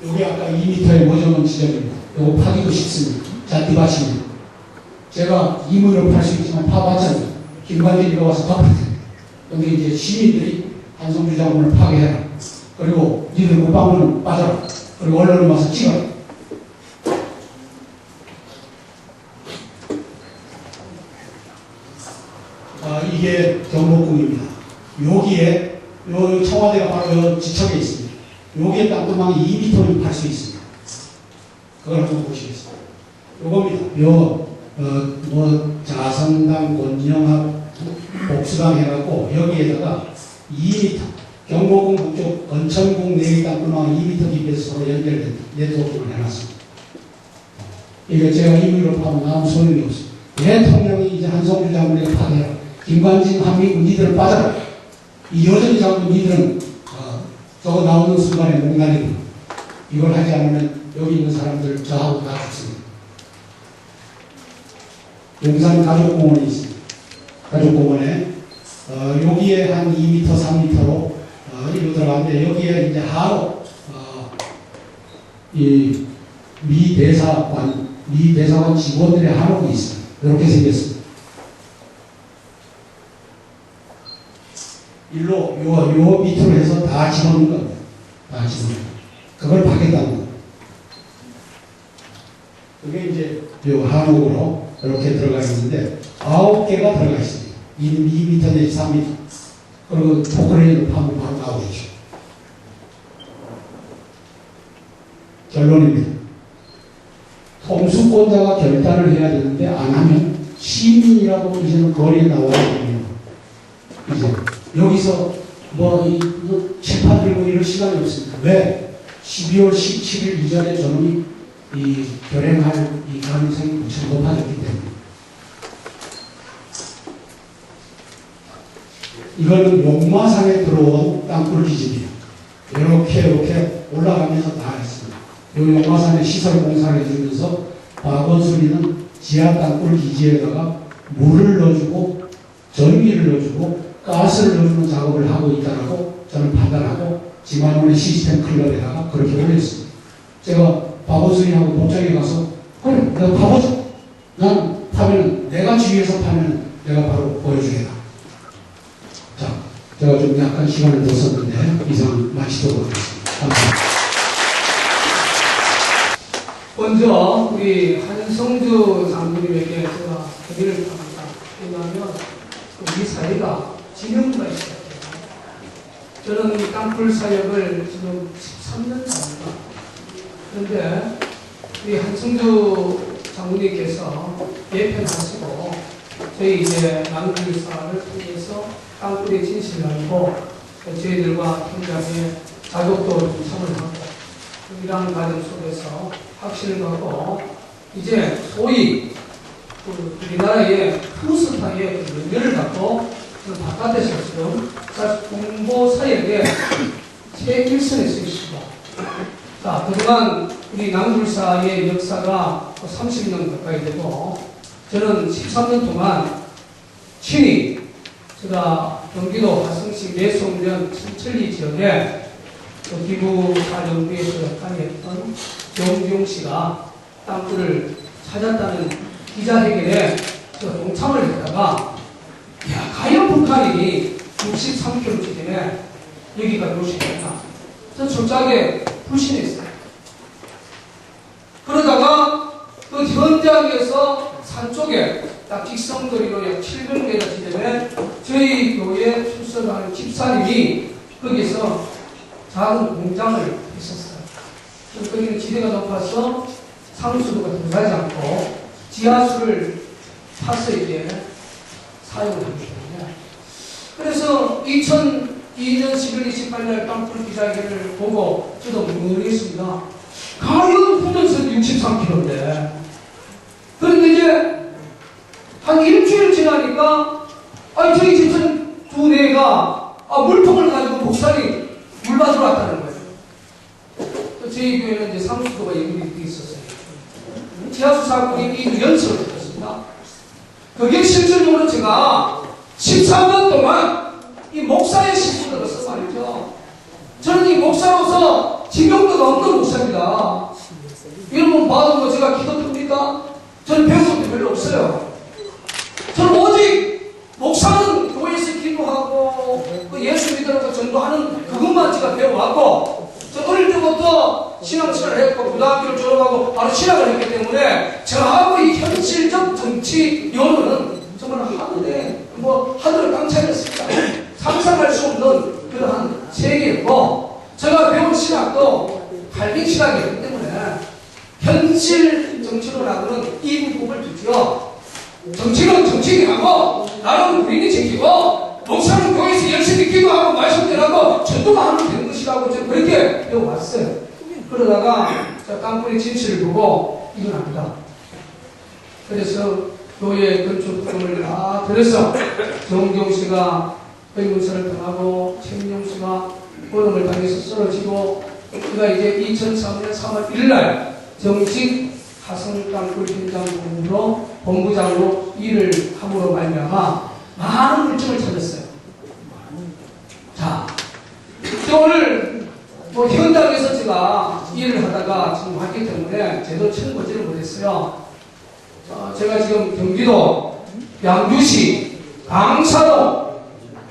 여기 아까 2m의 모정은 지점입니다. 이거 파기도 쉽습니다. 잔디밭입니다. 제가 임의로 팔 수 있지만 파봤잖아요. 김관진이가 와서 덮어줍니다. 여기 이제 시민들이 한성주 장군을 파괴해라. 그리고 니들 못방문은 빠져라. 그리고 언론을 와서 찍어라. 여기에 요 청와대가 바로 요 지척에 있습니다. 여기에 땅구멍이 2m를 팔 수 있습니다. 그걸 한번 보시겠습니다. 요겁니다. 뭐 자성당, 권영학, 복수당 해갖고 여기에다가 2m 경복궁 북쪽 건천궁 내의 땅구멍 2m 깊이에서 서로 연결된 네트워크를 해놨습니다. 이게 제가 임의로 파면 아무 소용이 없습니다. 대통령이 이제 한성주 장군에게 파대라. 김관진, 한민국 니들은 빠져라. 이 여전히 장군 니들은 저거 나오는 순간에 목날리고 이걸 하지 않으면 여기 있는 사람들 저하고 다 죽습니다. 용산 가족공원이 있습니다. 가족공원에 여기에 한 2m, 3m로 이로 들어가는데 여기에 이제 하로 이 미 대사관 직원들의 한옥이 있습니다. 이렇게 생겼습니다. 일로 요 밑으로 해서 다 집어넣는 겁니다. 다 집어넣는 겁니다. 그걸 파겠다는 겁니다. 그게 이제 요 한옥으로 이렇게 들어가 있는데 9개가 들어가 있습니다. 2m 내지 3m. 그리고 포크레인으로 파면 바로 나오겠죠. 결론입니다. 통수권자가 결단을 해야 되는데 안 하면 시민이라도 이제는 거리에 나와야 됩니다. 이제 여기서 뭐 재판 들고 이럴 시간이 없습니다. 왜? 12월 17일 이전에 저놈이 결행할 이 가능성이 무척 높아졌기 때문에. 이거는 용마산에 들어온 땅굴 기준이에요. 이렇게 올라가면서 다 했습니다. 이 용마산에 시설 공사를 해주면서 박원순이는 지하 땅굴 기지에다가 물을 넣어주고 전기를 넣어주고 가스를 넣어주는 작업을 하고 있다라고 저는 판단하고 지만원의 시스템 클럽에다가 그렇게 올렸습니다. 제가 박원순이하고 목장에 가서 그래 내가 파보자. 난 파면은 내가 주위에서 파면 내가 바로 보여주겠다. 자, 제가 좀 약간 시간을 더 썼는데 이상 마치도록 하겠습니다. 감사합니다. 먼저 우리 한성주 장군님에게 제가 얘기를 합니다. 왜냐하면 우리 사회가 진영과 있어요. 저는 이 땅굴 사역을 지금 13년 차입니다. 그런데 우리 한성주 장군님께서 예편하시고 저희 이제 남굴사를 통해서 땅굴의 진실을 알고 저희들과 굉장히 자격도 좀 참여하고 이러한 과정 속에서 확신을 갖고 이제 소위 우리나라의 투스타의 연결을 갖고 바깥에서 지금 공보 사역의 최일선에 서 있습니다. 자, 그동안 우리 남굴사의 역사가 30년 가까이 되고 저는 13년 동안 친히 제가 경기도 화성시 매송면 천천리 지역에 기부사령부에서 관여했던 정용 씨가 땅굴을 찾았다는 기자회견에 동참을 했다가 야, 과연 북한이 63km 지점에 여기가 도시였나? 저 솔직하게 불신했어요. 그러다가 그 현장에서 산 쪽에 딱 직선거리로 약 700m 지점에 저희 교회 출석하는 집사님이 거기서 작은 공장을 했었어요. 거기는 지대가 높아서 상수도가 들어가지 않고 지하수를 파서 이제 사용을 하기 때문에. 그래서 2002년 11월 28일 땅굴 기자회견을 보고 저도 모르겠습니다. 과연 훈련선 63km인데. 그런데 이제 한 일주일 지나니까 저희 집선 두 대가 물통을 가지고 목살이 물 받으러 왔다는 거예요. 저희 교회는 이제 상수도가 연결이 되어 있었어요. 지하수 사건이 이 연습을 했습니다. 그게 실질적으로 제가 13년 동안 이 목사의 신분으로서 말이죠. 저는 이 목사로서 지명도가 없는 목사입니다. 여러분 봐도 뭐 제가 기도 큽니까? 저는 배운 것도 별로 없어요. 저는 오직 목사는 교회에서 기도하고 예수 믿으라고 전도하는 그것만 제가 배워왔고 저 어릴 때부터 신앙생활을 했고 고등학교를 졸업하고 바로 신학을 했기 때문에 저하고 이 현실적 정치 여론은 정말 하늘에 하늘을 깡차렸습니다. 상상할 수 시각이기 때문에 현실 정치론하고는 이 부분을 두죠. 정치는 정치인하고 나는 국민이 지키고 목사는 교회에서 열심히 기도하고 말씀 전하고 전도만 하면 되는 것이라고 저는 그렇게 배워왔어요. 그러다가 땅굴의 진실을 보고 일어납니다. 그래서 교회 건축 부분을 다 들어서 정경 씨가 의문서를 당하고 최민용 씨가 고름을 당해서 쓰러지고 그가 이제 2003년 3월 1일 정식 화성 땅굴 현장 본부장으로 일을 함으로 말미암아 많은 물증을 찾았어요. 자, 오늘 현장에서 제가 일을 하다가 지금 왔기 때문에 제대로 쳐보지를 못했어요. 제가 지금 경기도 양주시 강사동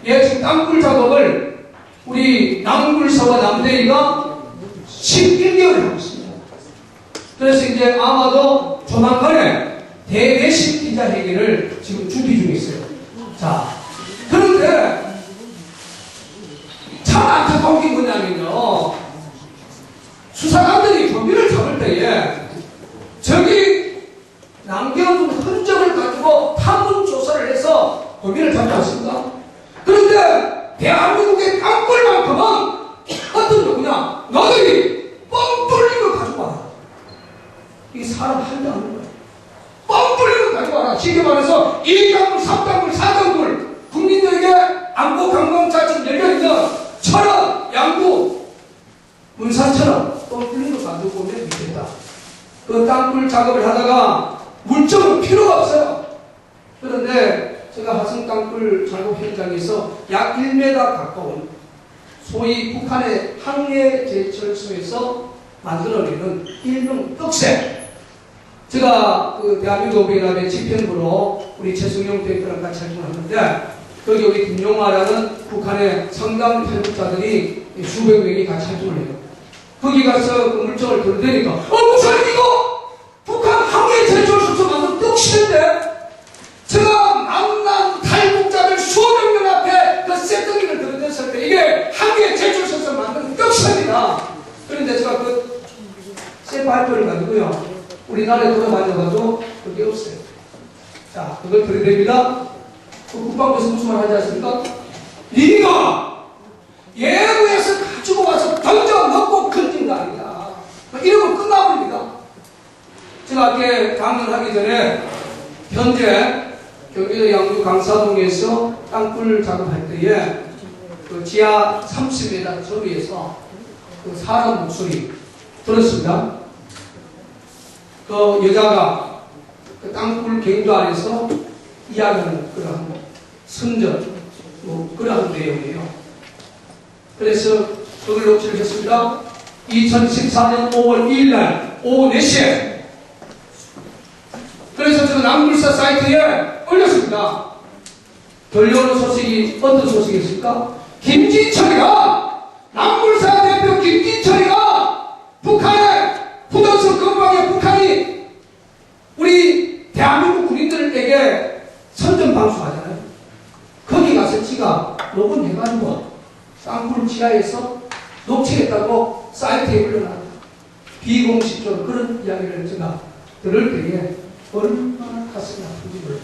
지금 땅굴 작업을 우리 남굴사와 남대리가 11개월을 하고 있습니다. 그래서 이제 아마도 조만간에 대외식 기자회견을 지금 준비 중에 있어요. 자, 그런데 참 안타까운 게 뭐냐면요. 수사관들이 범인을 잡을 때에 저기 남겨둔 흔적을 가지고 탐문 조사를 해서 범인을 잡지 않습니까? 그런데 대한민국의 땅굴만큼은 어떤 누구냐? 너희들이 뻥 뚫린 거 가지고 와라. 이 사람 한대 하는 거야. 뻥 뚫린 거 가지고 와라. 쉽게 말해서 2단굴, 3단굴, 4단굴 국민들에게 안보 관광자금 열려있는 철원, 양구, 문산처럼 뻥 뚫린 거 가지고 오면 믿겠다. 그 땅굴 작업을 하다가 물증은 필요가 없어요. 그런데 제가 화성 땅굴 작업 현장에서 약 1m 가까운 소위 북한의 항해 제철소에서 만들어내는 일명 떡새. 제가 그 대한민국 어린이날의 집행부로 우리 최승용 대표랑 같이 활동하는데 거기 우리 김용화라는 북한의 성당 탈북자들이 수백 명이 같이 활동을 해요. 거기 가서 그 물정을 들으니까 목사님 이거 북한 항해 제철소에서 만든 떡새인데 제가 만난 탈북자들 수백 명 앞에 그 쇳덩이를 들어댔을 때 이게 항해 제철소에서 만든 떡새입니다. 그런데 제가 그 쇠 발표를 가지고요 우리나라에 돌아다녀가지고 그게 없어요. 자, 그걸 들이댑니다. 그 국방부에서 무슨 말 하지 않습니까? 네가 예부에서 가지고 와서 던져 넣고 건진 거 아니냐. 이러면 끝나버립니다. 제가 이렇게 강연하기 전에 현재 경기도 양주 강사동에서 땅굴 작업할 때에 그 지하 30m 저리에서 그 사람 목소리 들었습니다. 그 여자가 그 땅굴 갱도 안에서 이야기하는 그러한 선전, 그러한 내용이에요. 그래서 그걸 녹취를 했습니다. 2014년 5월 2일 날 오후 4시에 그래서 제가 남굴사 사이트에 올렸습니다. 들려오는 소식이 어떤 소식이었습니까? 김진철이가 남굴사 대표 김진철이가 북한의 부동산 건방에 북한이 우리 대한민국 군인들에게 선전 방송하잖아요. 거기 가서 지가 녹음해가지고 땅굴 지하에서 녹취했다고 사이트에 올려놨다. 비공식적으로 그런 이야기를 제가 들을 때에 얼마나 가슴이 아픈지 몰라요.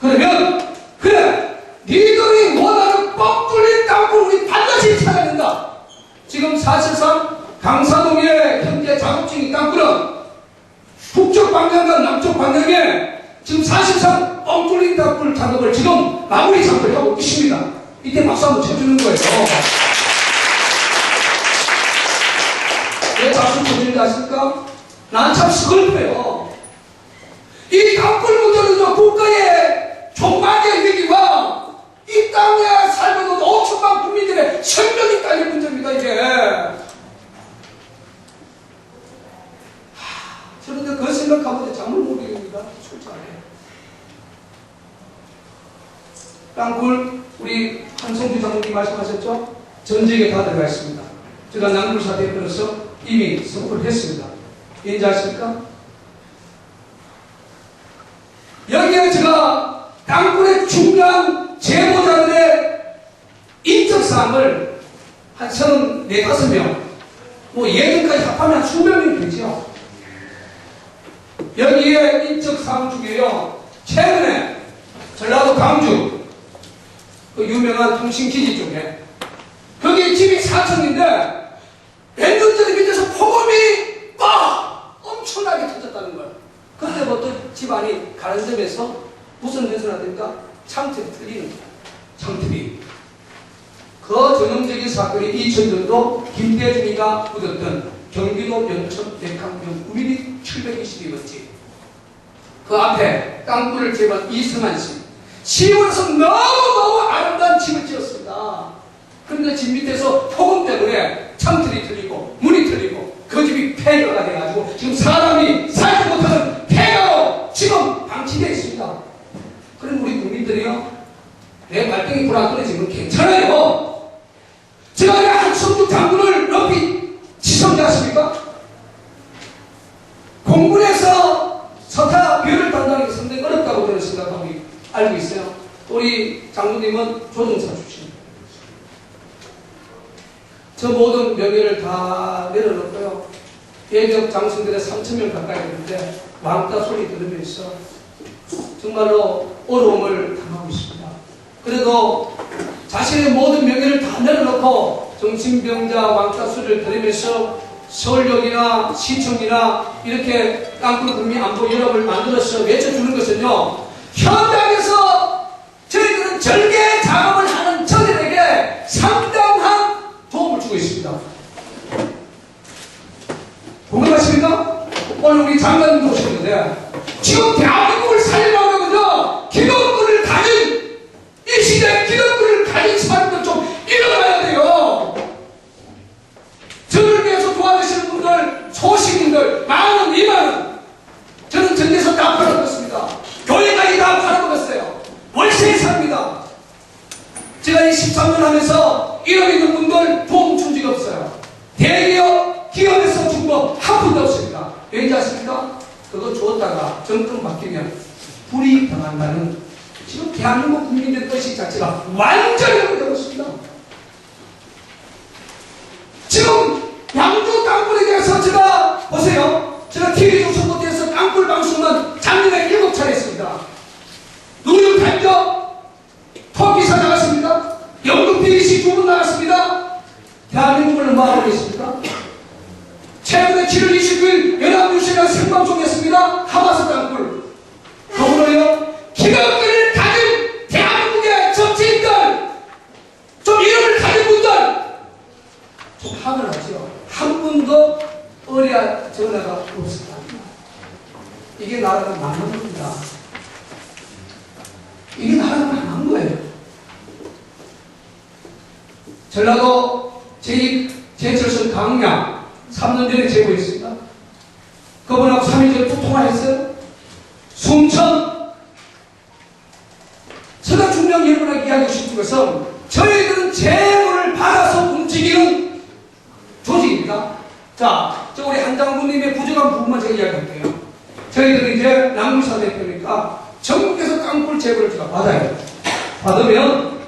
그러면 그래 니들이 원하는 뻥 뚫린 땅굴 우리 반드시 찾아야 된다. 지금 사실상 강사동의 현재 작업 중인 땅굴은 북쪽 방향과 남쪽 방향에 지금 사실상 뻥 뚫린 땅굴 작업을 지금 마무리 작업을 하고 있습니다. 이때 박수 한번 쳐주는 거예요. 왜 박수 쳐주는지 아십니까? 난 참 슬퍼요. 이 땅굴 문제는 국가의 종말의 위기와 이 땅에 살고 있는 5천만 국민들의 생명이 딸린 문제입니다, 이게. 그런데 그 생각하면 잠을 못 이룹니다. 솔직하게. 땅굴, 우리 한성주 장로님 말씀하셨죠? 전쟁에 다 들어가 있습니다. 제가 남굴사 대표로서 이미 선포를 했습니다. 왠지 아십니까? 여기에 제가 땅굴의 중요한 제보자들의 인적사항을 한 34~35명 뭐 예전까지 합하면 수백 명이 되죠. 여기에 인적 사항 중에요. 최근에 전라도 광주 그 유명한 통신기지 쪽에 거기 집이 4층인데 몇 년 전에 밑에서 폭염이 막 엄청나게 터졌다는 거예요. 그때부터 집안이 가는 점에서 무슨 냄새가 됩니까? 창틀이 틀리는 거예요. 창틀이. 그 전형적인 사건이 2000년도 김대중이가 묻었던 경기도 연천 백항면 9mm 722번지. 그 앞에 땅굴을 재본 이승환 씨. 시골에서 너무너무 아름다운 집을 지었습니다. 그런데 집 밑에서 폭염 때문에 창틀이 틀리고 문이 틀리고 그 집이 폐가가 돼가지고 지금 사람이 살지 못하는 폐가로 지금 방치되어 있습니다. 그럼 우리 국민들이요, 내 발등이 불 안 떨어지면 괜찮아요. 제가 왜 한성주 장군을 높이 지성하십니까? 공군에서 서타별을 담당하는 게 상당히 어렵다고 저는 생각하고 알고 있어요. 우리 장군님은 조종사 출신입니다. 저 모든 명예를 다 내려놓고요. 예적 장승들의 3,000명 가까이 되는데 왕따 소리 들으면서 정말로 어려움을 당하고 있습니다. 그래도 자신의 모든 명예를 다 내려놓고 정신병자 왕따 소리를 들으면서 서울역이나 시청이나 이렇게 땅굴 국민안보연합을 만들어서 외쳐주는 것은요, 현장에서 저희들은 절개 작업을 하는 저들에게 상당한 도움을 주고 있습니다. 공감하십니까? 오늘 우리 장관님도 오셨는데 지금 대한민국을 살리려면요, 기독교를 가진 이 시대에 기독교를 가진 사람들 좀 일어나야 돼요. 저를 위해서 도와주시는 분들, 소식인들 많은 이만은 저는 전에서 다 팔아먹었습니다. 교회까지 다 팔아먹었어요. 월세에 삽니다. 제가 이 13년 하면서 이러고 있는 분들 도움 준 적이 없어요. 대기업, 기업에서 준 거 한 푼도 없습니다. 왠지 아십니까? 그거 주었다가 정권 바뀌면 불이익 당한다는 지금 대한민국 국민들의 의식 자체가 완전히 되었습니다. 지금 양주 땅굴에 대해서 제가 보세요. 제가 TV조선부터해서 땅굴 방송만 작년에 7차례 했습니다. 누유 탄적, 토끼사 나갔습니다. 연금 BBC 2분 나갔습니다. 대한민국을 뭐 하고 있습니까? 최근에 7월 29일 연합뉴스가 생방송했습니다. 하마스 땅굴. 더불어요, 기독교를 가진 대한민국의 정치인들, 좀 이름을 가진 분들 좀 화가 나죠. 한 분도 의뢰할 전화가 없습니다. 이게 나라가 망한 겁니다. 이게 나라가 망한 거예요. 전라도 제철선 강양 3년 전에 제보했습니다. 그분하고 3일 전에 또 통화했어요. 순천 서당 중령 여러분에게 이야기하고 싶은 것은 저희들은 재물을 받아서 움직이는 조직입니다. 자, 저 우리 한 장군님의 부족한 부분만 제가 이야기할게요. 저희들은 이제 남무사 대표니까 전국에서 땅굴 재물을 제가 받아요. 받으면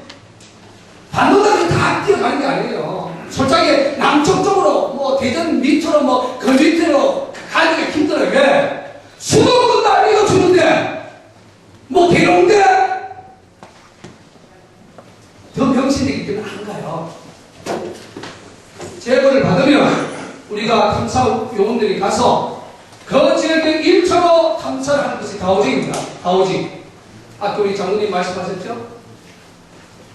받는다고 다 뛰어가는 게 아니에요. 솔직하게 남쪽 쪽으로 뭐 대전 밑으로 뭐 그 밑으로 가기가 힘들어요. 왜? 수도권 난리가 주는데 뭐 대롱대 더 병신이기 때문에 안 가요. 제보를 받으면 우리가 탐사 요원들이 가서 그 지역에 1차로 탐사를 하는 것이 다오직입니다. 다오직. 아까 우리 장군님 말씀하셨죠?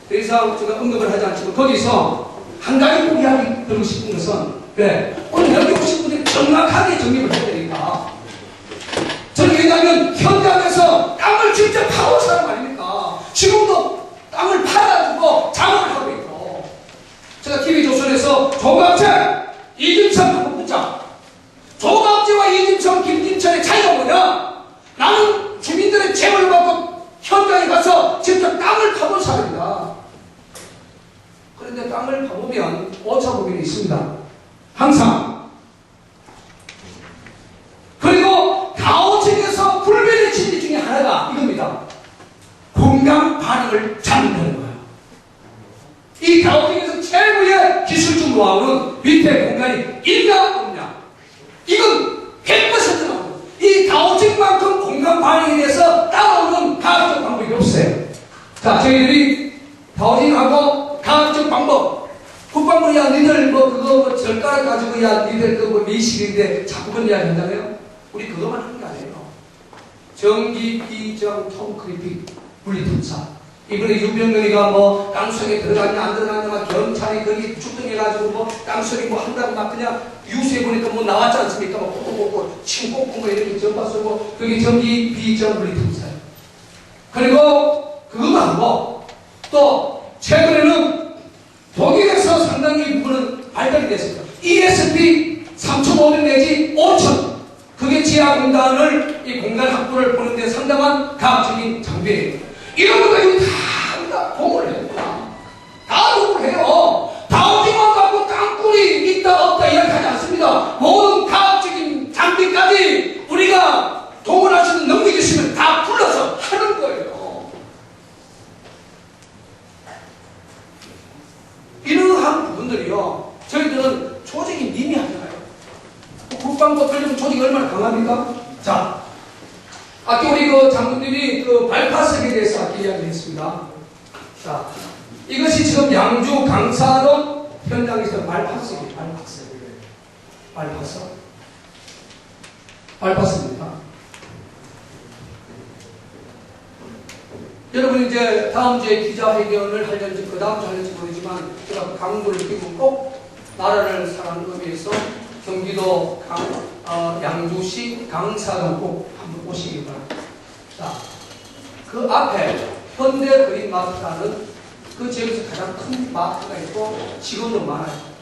더 이상 제가 언급을 하지 않지만 거기서 한 가지 꼭 이야기 드리고 싶은 것은, 네, 오늘 여기 오신 분들이 정확하게 정립을 해야 되니까. 저는 왜냐하면 현장에서 땅을 직접 파온 사람 아닙니까? 지금도 땅을 팔아주고 작업을 하고 있고. 제가 TV조선에서 조갑재, 이진천 한번 묻자. 조갑재와 이진천, 김진철의 차이가 뭐냐? 나는 주민들의 재물을 받고 현장에 가서 직접 땅을 파본 사람이다. 그런데 땅을 파보면 오차범위가 있습니다. 항상. 그리고 다오직에서 불변의 진리 중에 하나가 이겁니다. 공감 반응을 잡는다는 거예요. 이 다오직에서 최고의 기술적 노하우는 밑에 공간이 있냐 없냐? 이건 100% 나옵니다. 이 다오증만큼 공간 반응에 대해서 따라오는 과학적 방법이 없어요. 자, 저희들이 다오증하고 과학적 방법, 국방부 야 니들 뭐 그거 뭐 젓가락 가지고 야 니들 그거 미식인데 자꾸 그런 이야기 한다며요? 우리 그거만 하는 게 아니에요. 전기, 비정, 톰크리픽, 분리투사. 이번에 유병렬이가 뭐 깡속에 들어갔냐 안 들어갔냐 막 경찰이 거기 출동해가지고 뭐 깡속이 뭐 한다고 막 그냥 뉴스에 보니까 뭐 나왔지 않습니까? 막 꽂고 침 꽂고 뭐 이렇게 전파 쏘고 그게 전기, 비정, 분리투사예요. 그리고 그거 하고 또 최근에는 독일에서 상당히 부분은 발달이 됐습니다. ESP 3,500 내지 5,000 그게 지하 공간을 이 공간 확보를 보는 데 상당한 과학적인 장비예요. 이런 것까지 다 공을 해요. 다 공을 해요. 다오징어 갖고 땅굴이 있다 없다 이렇게 하지 않습니다. 모든 과학적인 장비까지 우리가 동원할 수 있는 능력이 있으면 다 불러서 하는 거예요. 이러한 부분들이요. 저희들은 조직이 미미하잖아요. 국방부 들리면 조직이 얼마나 강합니까? 자, 아까 우리 그 장군님이 그 발파석에 대해서 아까 이야기했습니다. 자, 이것이 지금 양주 강사동 현장에서 발파석이에요. 발파석입니다. 여러분 이제 다음 주에 기자회견을 하려는지 그 다음 주에 하려는지 모르지만 제가 강구를 끼고 꼭 나라를 사랑하는 의미에서 경기도 양주시 강사동 꼭 한번 오시기 바랍니다. 자, 그 앞에 현대 그린 마트라는 그 지역에서 가장 큰 마트가 있고 직원도 많아요.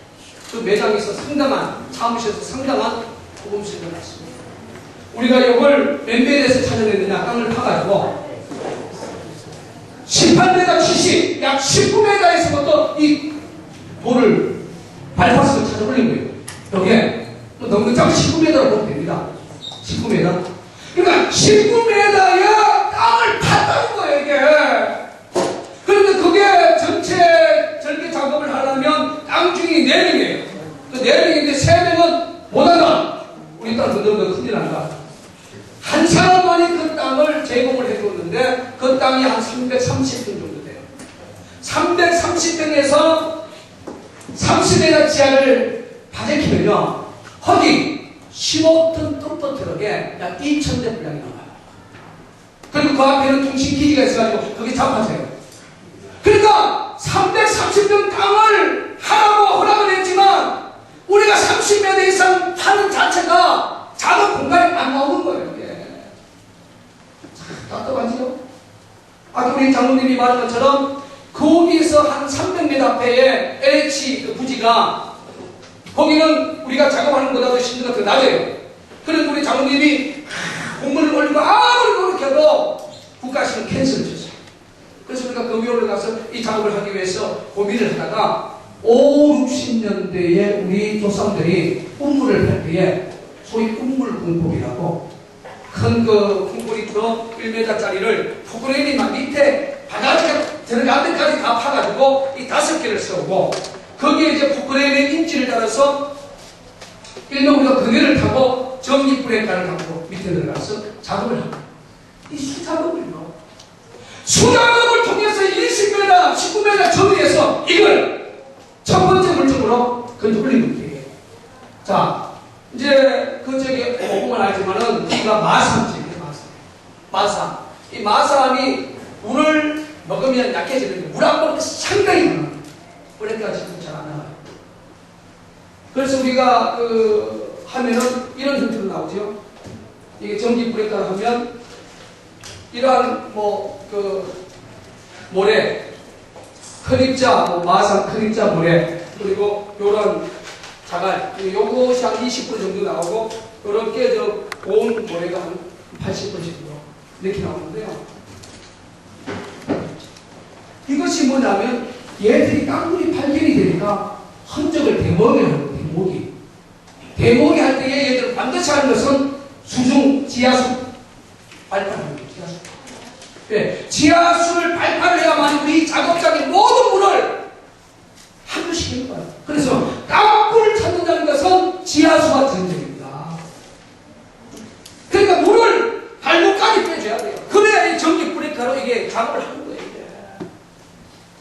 그 매장에서 상당한 사무실에서 상당한 보금실을 했습니다. 우리가 이걸 몇 메트에서 찾아냈느냐 땅을 파가지고 18m 70, 약 19m에서부터 이 돌을 발파석을 찾아 올린 거예요. 여기에 넉넉장 19m로 보면 됩니다. 19m. 그러니까 19m에 땅을 팠다는 거예요, 이게. 그런데 그게 전체 절개 작업을 하려면 땅 중이 4명이에요. 그 4명인데 3명은 못한다. 우리 땅 너무 큰일 난다. 한 사람만이 그 땅을 제공을 해줬는데 그 땅이 한 330평 정도 돼요. 330평에서 30m 지하를 파재키면요. 거기 15톤 덤퍼 트럭에 약 2,000대 분량이 나와요. 그리고 그 앞에는 통신기지가 있어가지고 거기 작업하세요. 그러니까 330평 땅을 하라고 허락을 했지만 우리가 30m 이상 파는 자체가 작업 공간이 안 나오는 거예요. 이게. 답답하지요? 아까 우리 장로님이 말한 것처럼 거기서 한 300m 앞에 LH 그 부지가 거기는 우리가 작업하는 것보다도 신도가 더 낮아요. 그래서 우리 장로님이 공문을 올리고 아무리 노력해도 국가시는 캔슬을 줬어요. 그래서 우리가 그 위로 가서 이 작업을 하기 위해서 고민을 하다가 5, 60년대에 우리 조상들이 운물을 할 때에 소위 운물 공법이라고 큰 그 콩크리트 1m짜리를 포크레인이 밑에 바닥에 들어가는 데까지 다 파가지고 이 5개를 세우고 거기에 이제 포크레인의 인지를 따라서 일명 우리가 그네를 타고 전기 브레이크를 갖고 밑에 들어가서 작업을 합니다. 이 수작업을요. 수작업을 통해서 20m, 19m 저리에서 이걸 첫 번째 물적으로 건져 올린 거예요. 자, 이제 그쪽에 보면 알지만은 여기가 마산집이에요. 마산. 이 마산이 물을 먹으면 약해지는데 물 안 먹으면 상당히 많아요. 그러니까 지금 잘 안 나와요. 그래서 우리가 그 하면은 이런 형태로 나오죠. 이게 전기 브레이크를 하면 이러한 뭐 그 모래, 큰 입자, 뭐 마산 큰 입자 모래, 그리고 요런 자갈, 요것이 한 20분 정도 나오고 요렇게 저 고운 모래가 한 80분 정도 이렇게 나오는데요. 이것이 뭐냐면 얘들이 땅굴이 발견이 되니까 흔적을 대목에 하는 거예요. 대목이 할 때에 얘들을 반드시 하는 것은 수중 지하수 발판하는 거예요. 지하수. 네, 지하수를 발판을 해야만 우리 작업장의 모든 물을 함유시키는 거예요. 그래서 땅굴을 찾는다는 것은 이게 작업을 하는 거예요.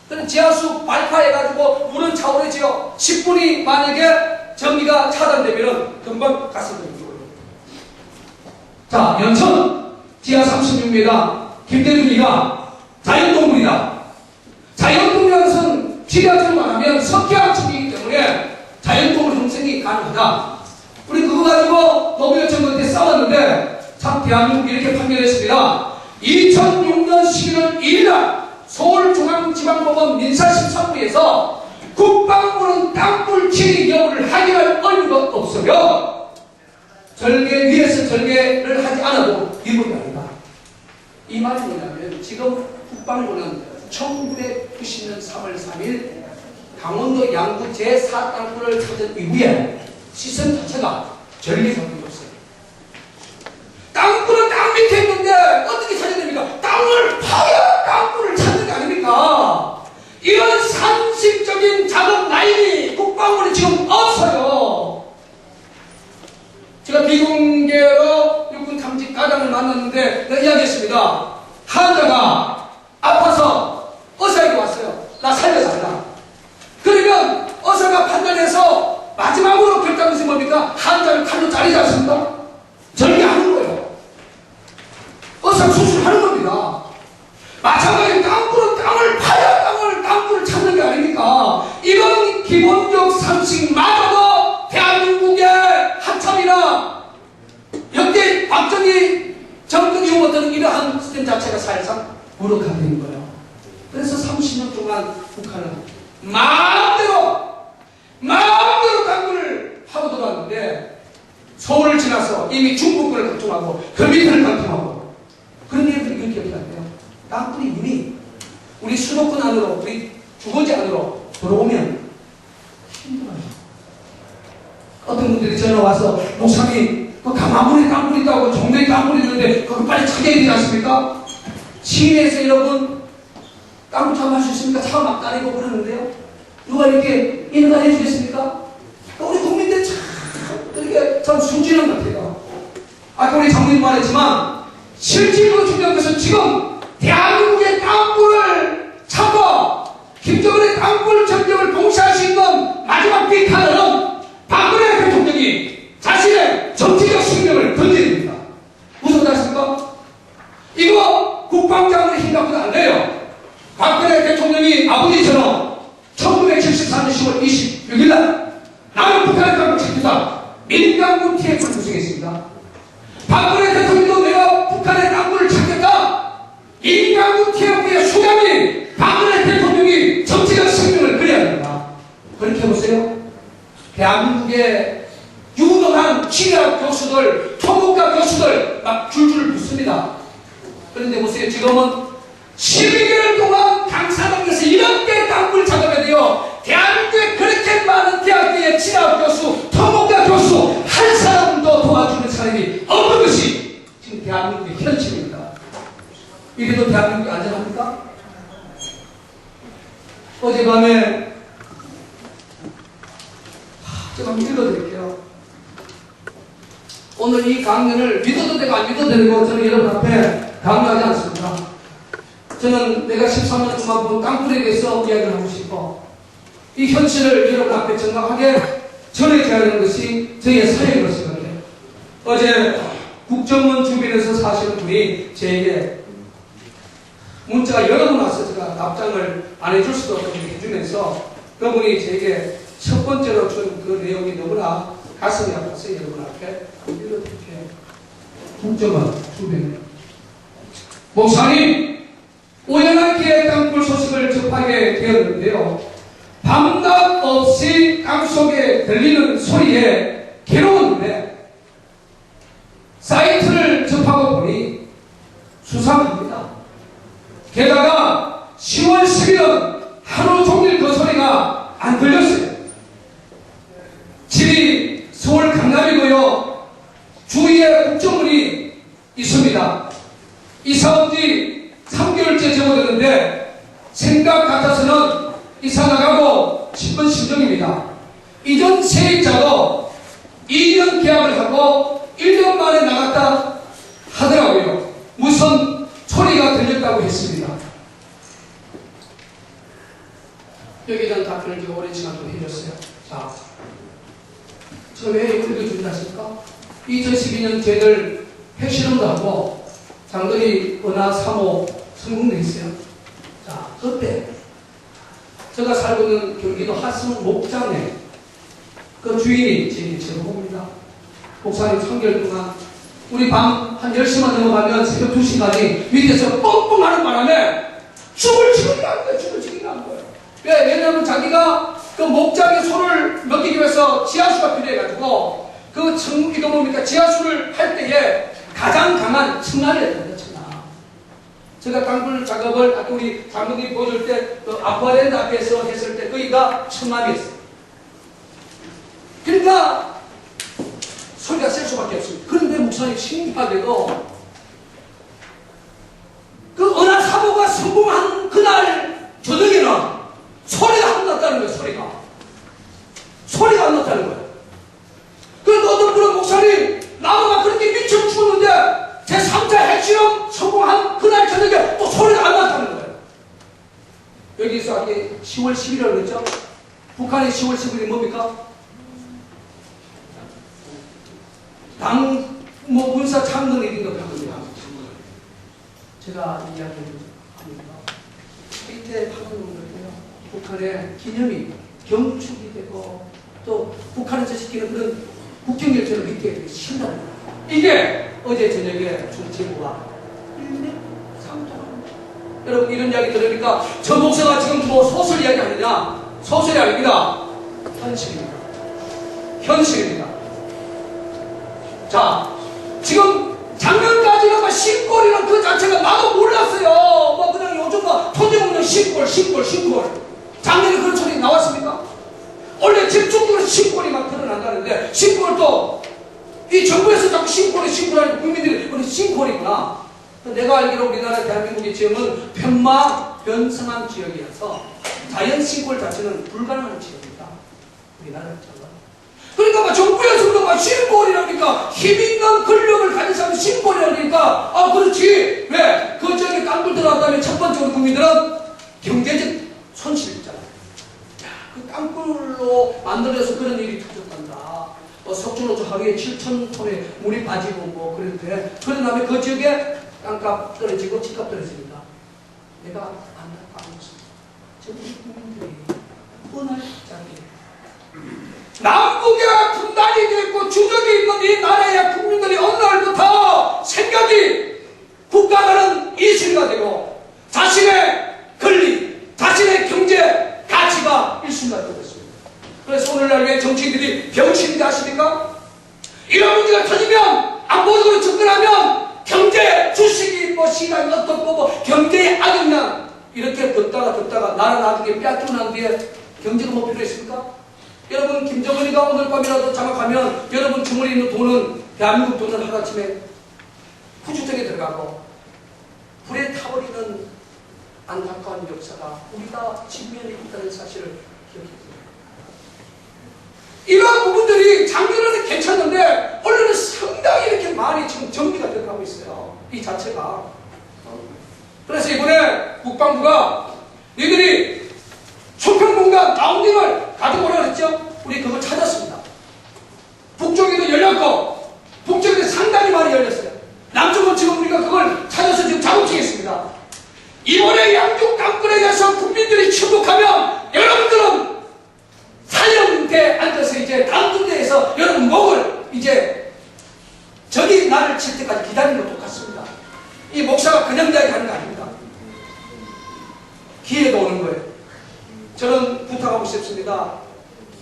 그럼 지하수 발파해가지고 물은 차오르지요. 10분이 만약에 전기가 차단되면 금방 가스 들어오는 거예요. 자, 연천 지하 36m 김대중이가 자연동물이다. 자연동물이라는 것은 지하철만 하면 석회암층이기 때문에 자연동물 형성이 가능하다. 우리 그거 가지고 노벨정부한테 싸웠는데 참 대한민국이 이렇게 판결했습니다. 2006년 11월 2일날 서울중앙지방법원 민사13부에서 국방부는 땅굴 취리 여부를 확인할 의무가 없으며 절개 위에서 절개를 하지 않아도 위법이 아니다. 이 말이 뭐냐면 지금 국방부는 1990년 3월 3일 강원도 양구 제4땅굴을 찾은 이후에 시설 자체가 절개 작업이 없어요. 땅굴은 땅 밑에 있는데 어떻게 찾아야 됩니까? 땅을 파야 땅굴을 찾는 게 아닙니까? 이런 상식적인 작업 라인이 국방부는 지금 없어요. 제가 비공개로 육군 탐지 과장을 만났는데 내가 이야기했습니다. 환자가 아파서 의사에게 왔어요. 나 살려달라. 그러면 의사가 판단해서 마지막으로 결정한 것이 뭡니까? 환자를 칼로 자르지 않습니까? 절개하는 거예요. 의사 수술하는 겁니다. 마찬가지로 땅굴은 땅을 파야 땅굴을 찾는 게 아닙니까? 이런 기본적 상식마저도 대한민국의 하청이나 역대 박정희 정권 이후부터는 이러한 시스템 자체가 사실상 무력화된 거예요. 그래서 30년 동안 북한은 마음대로 땅굴을 파고 들어왔는데 서울을 지나서 이미 중국군을 각tum하고 그 밑을 각tum하고 그런 일들이 이렇게 안 돼요. 땅굴이 이미 우리 수도권 안으로 우리 주거지 안으로 들어오면 힘들어요. 어떤 분들이 전화 와서 목사님 그 강화문에 땅굴이 있다고 정도에 땅굴이 있는데 그거 빨리 찾아야 되지 않습니까? 시내에서 여러분 땅굴 참할 수 있습니까? 차 막 다니고 그러는데요. 누가 이렇게 인가해 주겠습니까? 우리 국민들 참 이렇게 참 순진한 것 같아요. 아까 우리 장로님 말했지만 실질적으로 중요한 것은 지금 대한민국의 땅굴을 찾고 김정은의 땅굴 전쟁을 봉쇄할 수 있는 마지막 빅카드는 박근혜 대통령이 자신의 정치적 숙명을 던집니다. 무슨 말씀입니까? 이거 국방장관의 힘갖고는 안 돼요. 박근혜 대통령이 아버지처럼 1974년 10월 26일날 남한 북한의 땅을 찾겠다. 민간군 TF를 구성했습니다. 박근혜 대통령도 내가 북한의 땅굴을 찾겠다. 민간군 TF의 수장이 박근혜 대통령이 정치적 생명을 그려야 합니다. 그렇게 해보세요. 대한민국의 유능한 취약 교수들, 토목과 교수들 막 줄줄 붙습니다. 그런데 보세요. 지금은 12개월 동안 강사당에서 이렇게 땅굴 작업해야 돼요. 대한민국에 그렇게 많은 대학교의 취약 교수, 토목과 교수 한 사람도 도와주는 사람이 없는 것이 지금 대한민국의 현실입니다. 이래도 대한민국이 안전합니까? 어젯밤에 제가 한번 읽어드릴게요. 오늘 이 강연을 믿어도 되고 안 믿어도 되고 저는 여러분 앞에 강요하지 않습니다. 저는 내가 13년 동안 본 땅굴에 대해서 이야기를 하고 싶고 이 현실을 여러분 앞에 정확하게 전해줘야 하는 것이 저희의 사역이라고 생각해요. 어제 국정원 주변에서 사시는 분이 저에게 문자가 여러 번 와서 제가 답장을 안 해줄 수도 없고 해주면서 그분이 저에게 첫 번째로 준 그 내용이 너무나 가슴이 아파서 여러분 앞에 읽어드릴게요. 국정원 주변에 목사님 우연하게 땅굴 소식을 접하게 되었는데요. 밤낮 없이 땅속에 들리는 소리에 괴로웠는데 사이트를 접하고 보니 수상합니다. 게다가 10월 10일은 하루 종일 그 소리가 안 들렸어요. 집이 서울 강남이고요. 주위에 국정원이 있습니다. 이사 온 지 3개월째 접어드는데 생각 같아서는 이사 나가고 싶은 심정입니다. 이전 세입자도 2년 계약을 하고 1년 만에 나갔다 하더라고요. 무슨 소리가 들렸다고 했습니다. 오랜 시간 좀 해줬어요. 자, 처음에 이거 읽어주지 않습니까? 2012년 저희들 핵실험도 하고 장거리 은하 3호 성공도 했어요. 자, 그때 제가 살고 있는 경기도 하성 목장에 그 주인이 제 제보입니다. 목사님 3개월 동안 우리 밤 한 10시만 넘어가면 새벽 2시까지 밑에서 뻥뻥 하는 바람에 죽을 지경이 안 거예요. 죽을 지경이 안 거예요. 왜? 왜냐하면 자기가 그 목장에 소를 먹이기 위해서 지하수가 필요해가지고 이거 뭡니까? 지하수를 할 때에 가장 강한 청라리였거든요. 청라. 제가 땅굴 작업을 아까 우리 장로님이 보여줄 때 그 아쿠아랜드 앞에서 했을 때 거기가 청라리였어요. 그러니까 소리가 셀 수밖에 없습니다. 그런데 목사님 신기하게도 그 은하 3호가 성공한 그날 저녁에는 소리가 안 났다는 거예요. 소리가 안 났다는 거예요. 그래서 어떤 분은 목사님 나무가 그렇게 미쳐 죽었는데 제 3차 핵실험 성공한 그날 저녁에 또 소리가 안 났다는 거예요. 여기서 이게 10월 11일 그랬죠? 북한의 10월 11일이 뭡니까? 군사 창건일인 것 같습니다. 제가 이야기를 합니다. 이때 파견놈들은요, 북한의 기념이 경축이 되고 또 북한에서 시키는 그런 국경열차를 밑에 신다는 거예요. 이게 어제 저녁에 중지부가 1m 3도. 여러분 이런 이야기 들으니까 저 목사가 지금 뭐 소설 이야기 아니냐? 소설이 아닙니다. 현실입니다. 현실입니다. 자, 지금 작년까지는 막 신골이란 그 자체가 나도 몰랐어요. 뭐 그냥 요즘 막 토대보면 신골. 작년에 그런 소리 나왔습니까? 원래 집중적으로 신골이 막 드러난다는데 신골도 이 정부에서 자꾸 신골하는 국민들이 우리 신골이구나. 내가 알기로 우리나라 대한민국의 지형은 편마 변성한 지역이어서 자연 신골 자체는 불가능한 지역입니다. 우리나라는. 그러니까 막 정부에서도 막 신골이라니까 힘있는 권력을 가진 사람이 신골이라니까 그렇지. 왜? 그 지역에 땅굴 들어갔다면 첫 번째로 국민들은 경제적 손실이 있잖아요. 그 땅굴로 만들어서 그런 일이 터졌단다. 석촌호 저 하루에 7,000톤의 물이 빠지고 뭐 그랬는데 그런 다음에 그 지역에 땅값 떨어지고 집값 떨어집니다. 내가 안타까운 것은 저 우리 국민들이 뻔할 자기 남북에 분단이 되고 주적이 있는 이 나라의 국민들이 어느 날부터 생각이 국가라는 이슈가 되고 자신의 권리, 자신의 경제 가치가 일순간 되었습니다. 그래서 오늘날 왜 정치인들이 병신인지 아십니까? 이런 문제가 터지면 안보적으로 접근하면 경제, 주식이 뭐 시간이 어떻고 뭐 경제의 악영향 이렇게 듣다가 나라 나중에 빼앗기고 난 뒤에 경제가 뭐 필요했습니까? 여러분 김정은이가 오늘 밤이라도 장악하면 여러분 주머니에 있는 돈은 대한민국 돈은 하루아침에 후주택에 들어가고 불에 타버리는 안타까운 역사가 우리가 직면해 있다는 사실을 기억해주세요. 이러한 부분들이 작년에는 괜찮은데 원래는 상당히 이렇게 많이 지금 정비가 되어가고 있어요. 이 자체가. 그래서 이번에 국방부가 너희들이 수평공간 라운딩을 가지고 오라 그랬죠? 우리 그거 찾았습니다. 북쪽에도 열렸고 북쪽에도 상당히 많이 열렸어요. 남쪽은 지금 우리가 그걸 찾아서 지금 작업 중이있습니다. 이번에 양쪽 땅굴에 대해서 국민들이 침묵하면 여러분들은 사형대에 앉아서 이제 다음 군대에서 여러분 목을 이제 적이 나를 칠 때까지 기다리는 것 똑같습니다. 이 목사가 그냥 이야기하는 거 아닙니다. 기회가 오는 거예요. 저는 부탁하고 싶습니다.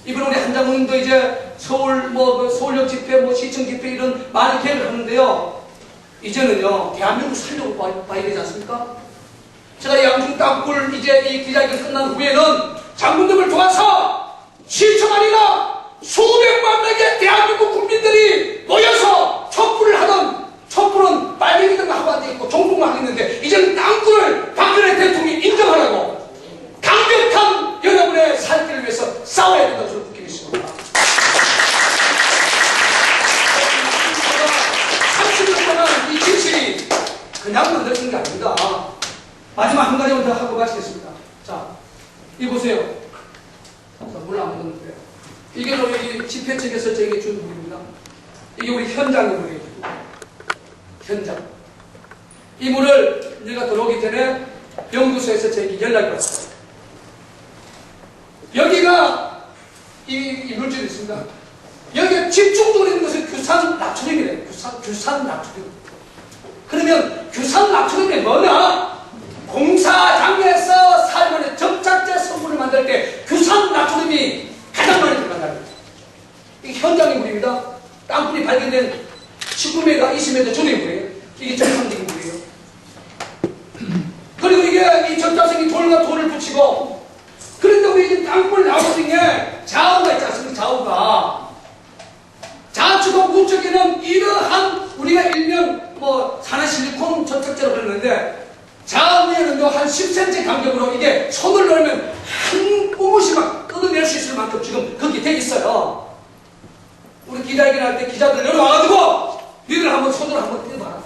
이번 우리 한장훈님도 이제 서울 그 서울역 집회, 시청 집회 이런 많은 계획을 하는데요. 이제는요 대한민국 살려고 봐야 되지 않습니까? 제가 양중 땅굴 이제 이 기자회견 끝난 후에는 장군님을 도와서 시청 아니라 수백만 명의 대한민국 국민들이 모여서 촛불을 하던 촛불은 빨갱이들과 하고 앉아있고 종북만 했는데 이제는 땅굴을 박근혜 대통령이 인정하라고 강력한 여러분의 살 길을 위해서 싸워야 된다고 저는 느끼고 있습니다. 30년 동안 이 진실이 그냥 만들어진 게 아닙니다. 마지막 한 가지만 더 하고 마치겠습니다. 자, 이 보세요. 물 안 묻었는데 이게 바로 이 집회 측에서 저에게 준 물입니다. 이게 우리 현장의 물이에요. 현장. 이 물을 우리가 들어오기 전에 연구소에서 저에게 연락이 왔어요. 여기가 이 물질이 있습니다. 여기에 집중적으로 있는 것은 규산 나트륨이래요. 규산 나트륨. 그러면 규산 나트륨이 뭐냐? 공사장에서 사용하는 접착제 성분을 만들 때 규산 나트륨이 가장 많이 들어간다. 이게 현장의 물입니다. 땅굴이 발견된 19m, 20m 전의 물이에요. 이게 정상적인 물이에요. 그리고 이게 이 전자성이 돌과 돌을 붙이고, 그런데 우리 지금 땅굴 나무 중에 좌우가 있지 않습니까? 좌우가. 좌측과 우측에는 이러한 우리가 일명 산화실리콘 접착제로 그러는데, 좌우에는요 한 10cm 간격으로 이게 손을 넣으면 한 꼬무시 막 뜯어낼 수 있을 만큼 지금 그렇게 돼 있어요. 우리 기자회견 할 때 기자들 내려와가지고 니들 한번 손으로 한번 떼봐라.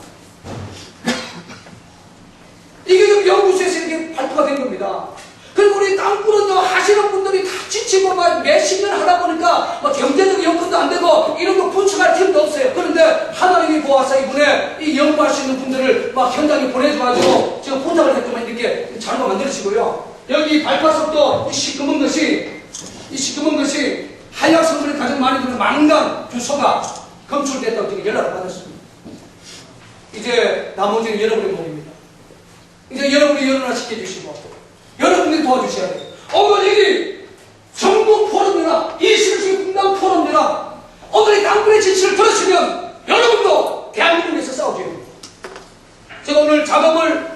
이게 지금 연구소에서 이렇게 발표가 된 겁니다. 그리고 우리 땅굴은요 하시는 분들이 다 지치고 막 몇십 년 하다 보니까 경제적 여건도 안 되고 이런 거 구축할 틈도 없어요. 그런데 하나님이 보아서 이분의 이 연구할 수 있는 분들을 막 현장에 보내줘가지고 지금 포장을 했더만 이렇게 자료가 만들어지고요. 여기 발파석도 이 시커먼 것이 한약 성분이 가장 많이 드는 망간 주소가 검출됐다고 지금 연락을 받았습니다. 이제 나머지는 여러분의 몸입니다. 이제 여러분이 열어나 시켜주시고 여러분들이 도와주셔야 돼요. 어머니 전국 포럼이나 21세기 분당 포럼이나 오늘 이 땅굴의 진실을 들으시면 여러분도 대한민국에서 싸워줘야 됩니다. 제가 오늘 작업을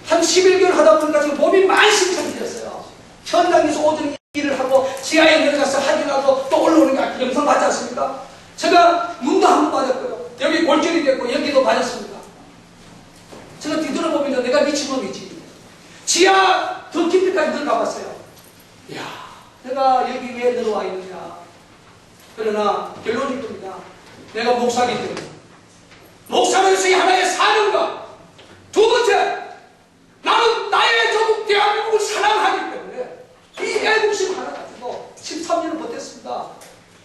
한 11개월 하다 보니까 지금 몸이 만신이 상태였어요. 현장에서 오전 일을 하고 지하에 내려가서 확인하고 또 올라오는 게 영상 봤지 않습니까? 제가 눈도 한 번 맞았고요. 여기 골절이 됐고 여기도 맞았습니다. 제가 뒤돌아보면 내가 미친놈이지. 지하 더 깊이까지 들어가봤어요. 이야, 내가 여기 왜 들어와 있느냐. 그러나 결론이 겁니다. 내가 목사이기 때문에. 목사로서의 하나의 사명과 두 번째, 나는 나의 조국 대한민국을 사랑하기 때문에 이 애국심 하나 가지고 13년을 버텼습니다.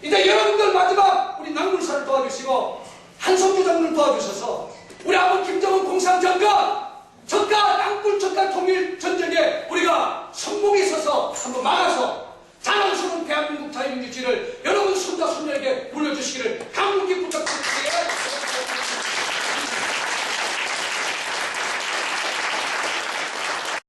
이제 여러분들 마지막 우리 남군사를 도와주시고 한성주 장군을 도와주셔서 우리 아버 김정은 공산정권 적과 땅굴 적과 통일 전쟁에 우리가 성공에 있어서 한번 막아서 자랑스러운 대한민국 자유민주주의를 여러분 손자 손녀에게 물려주시기를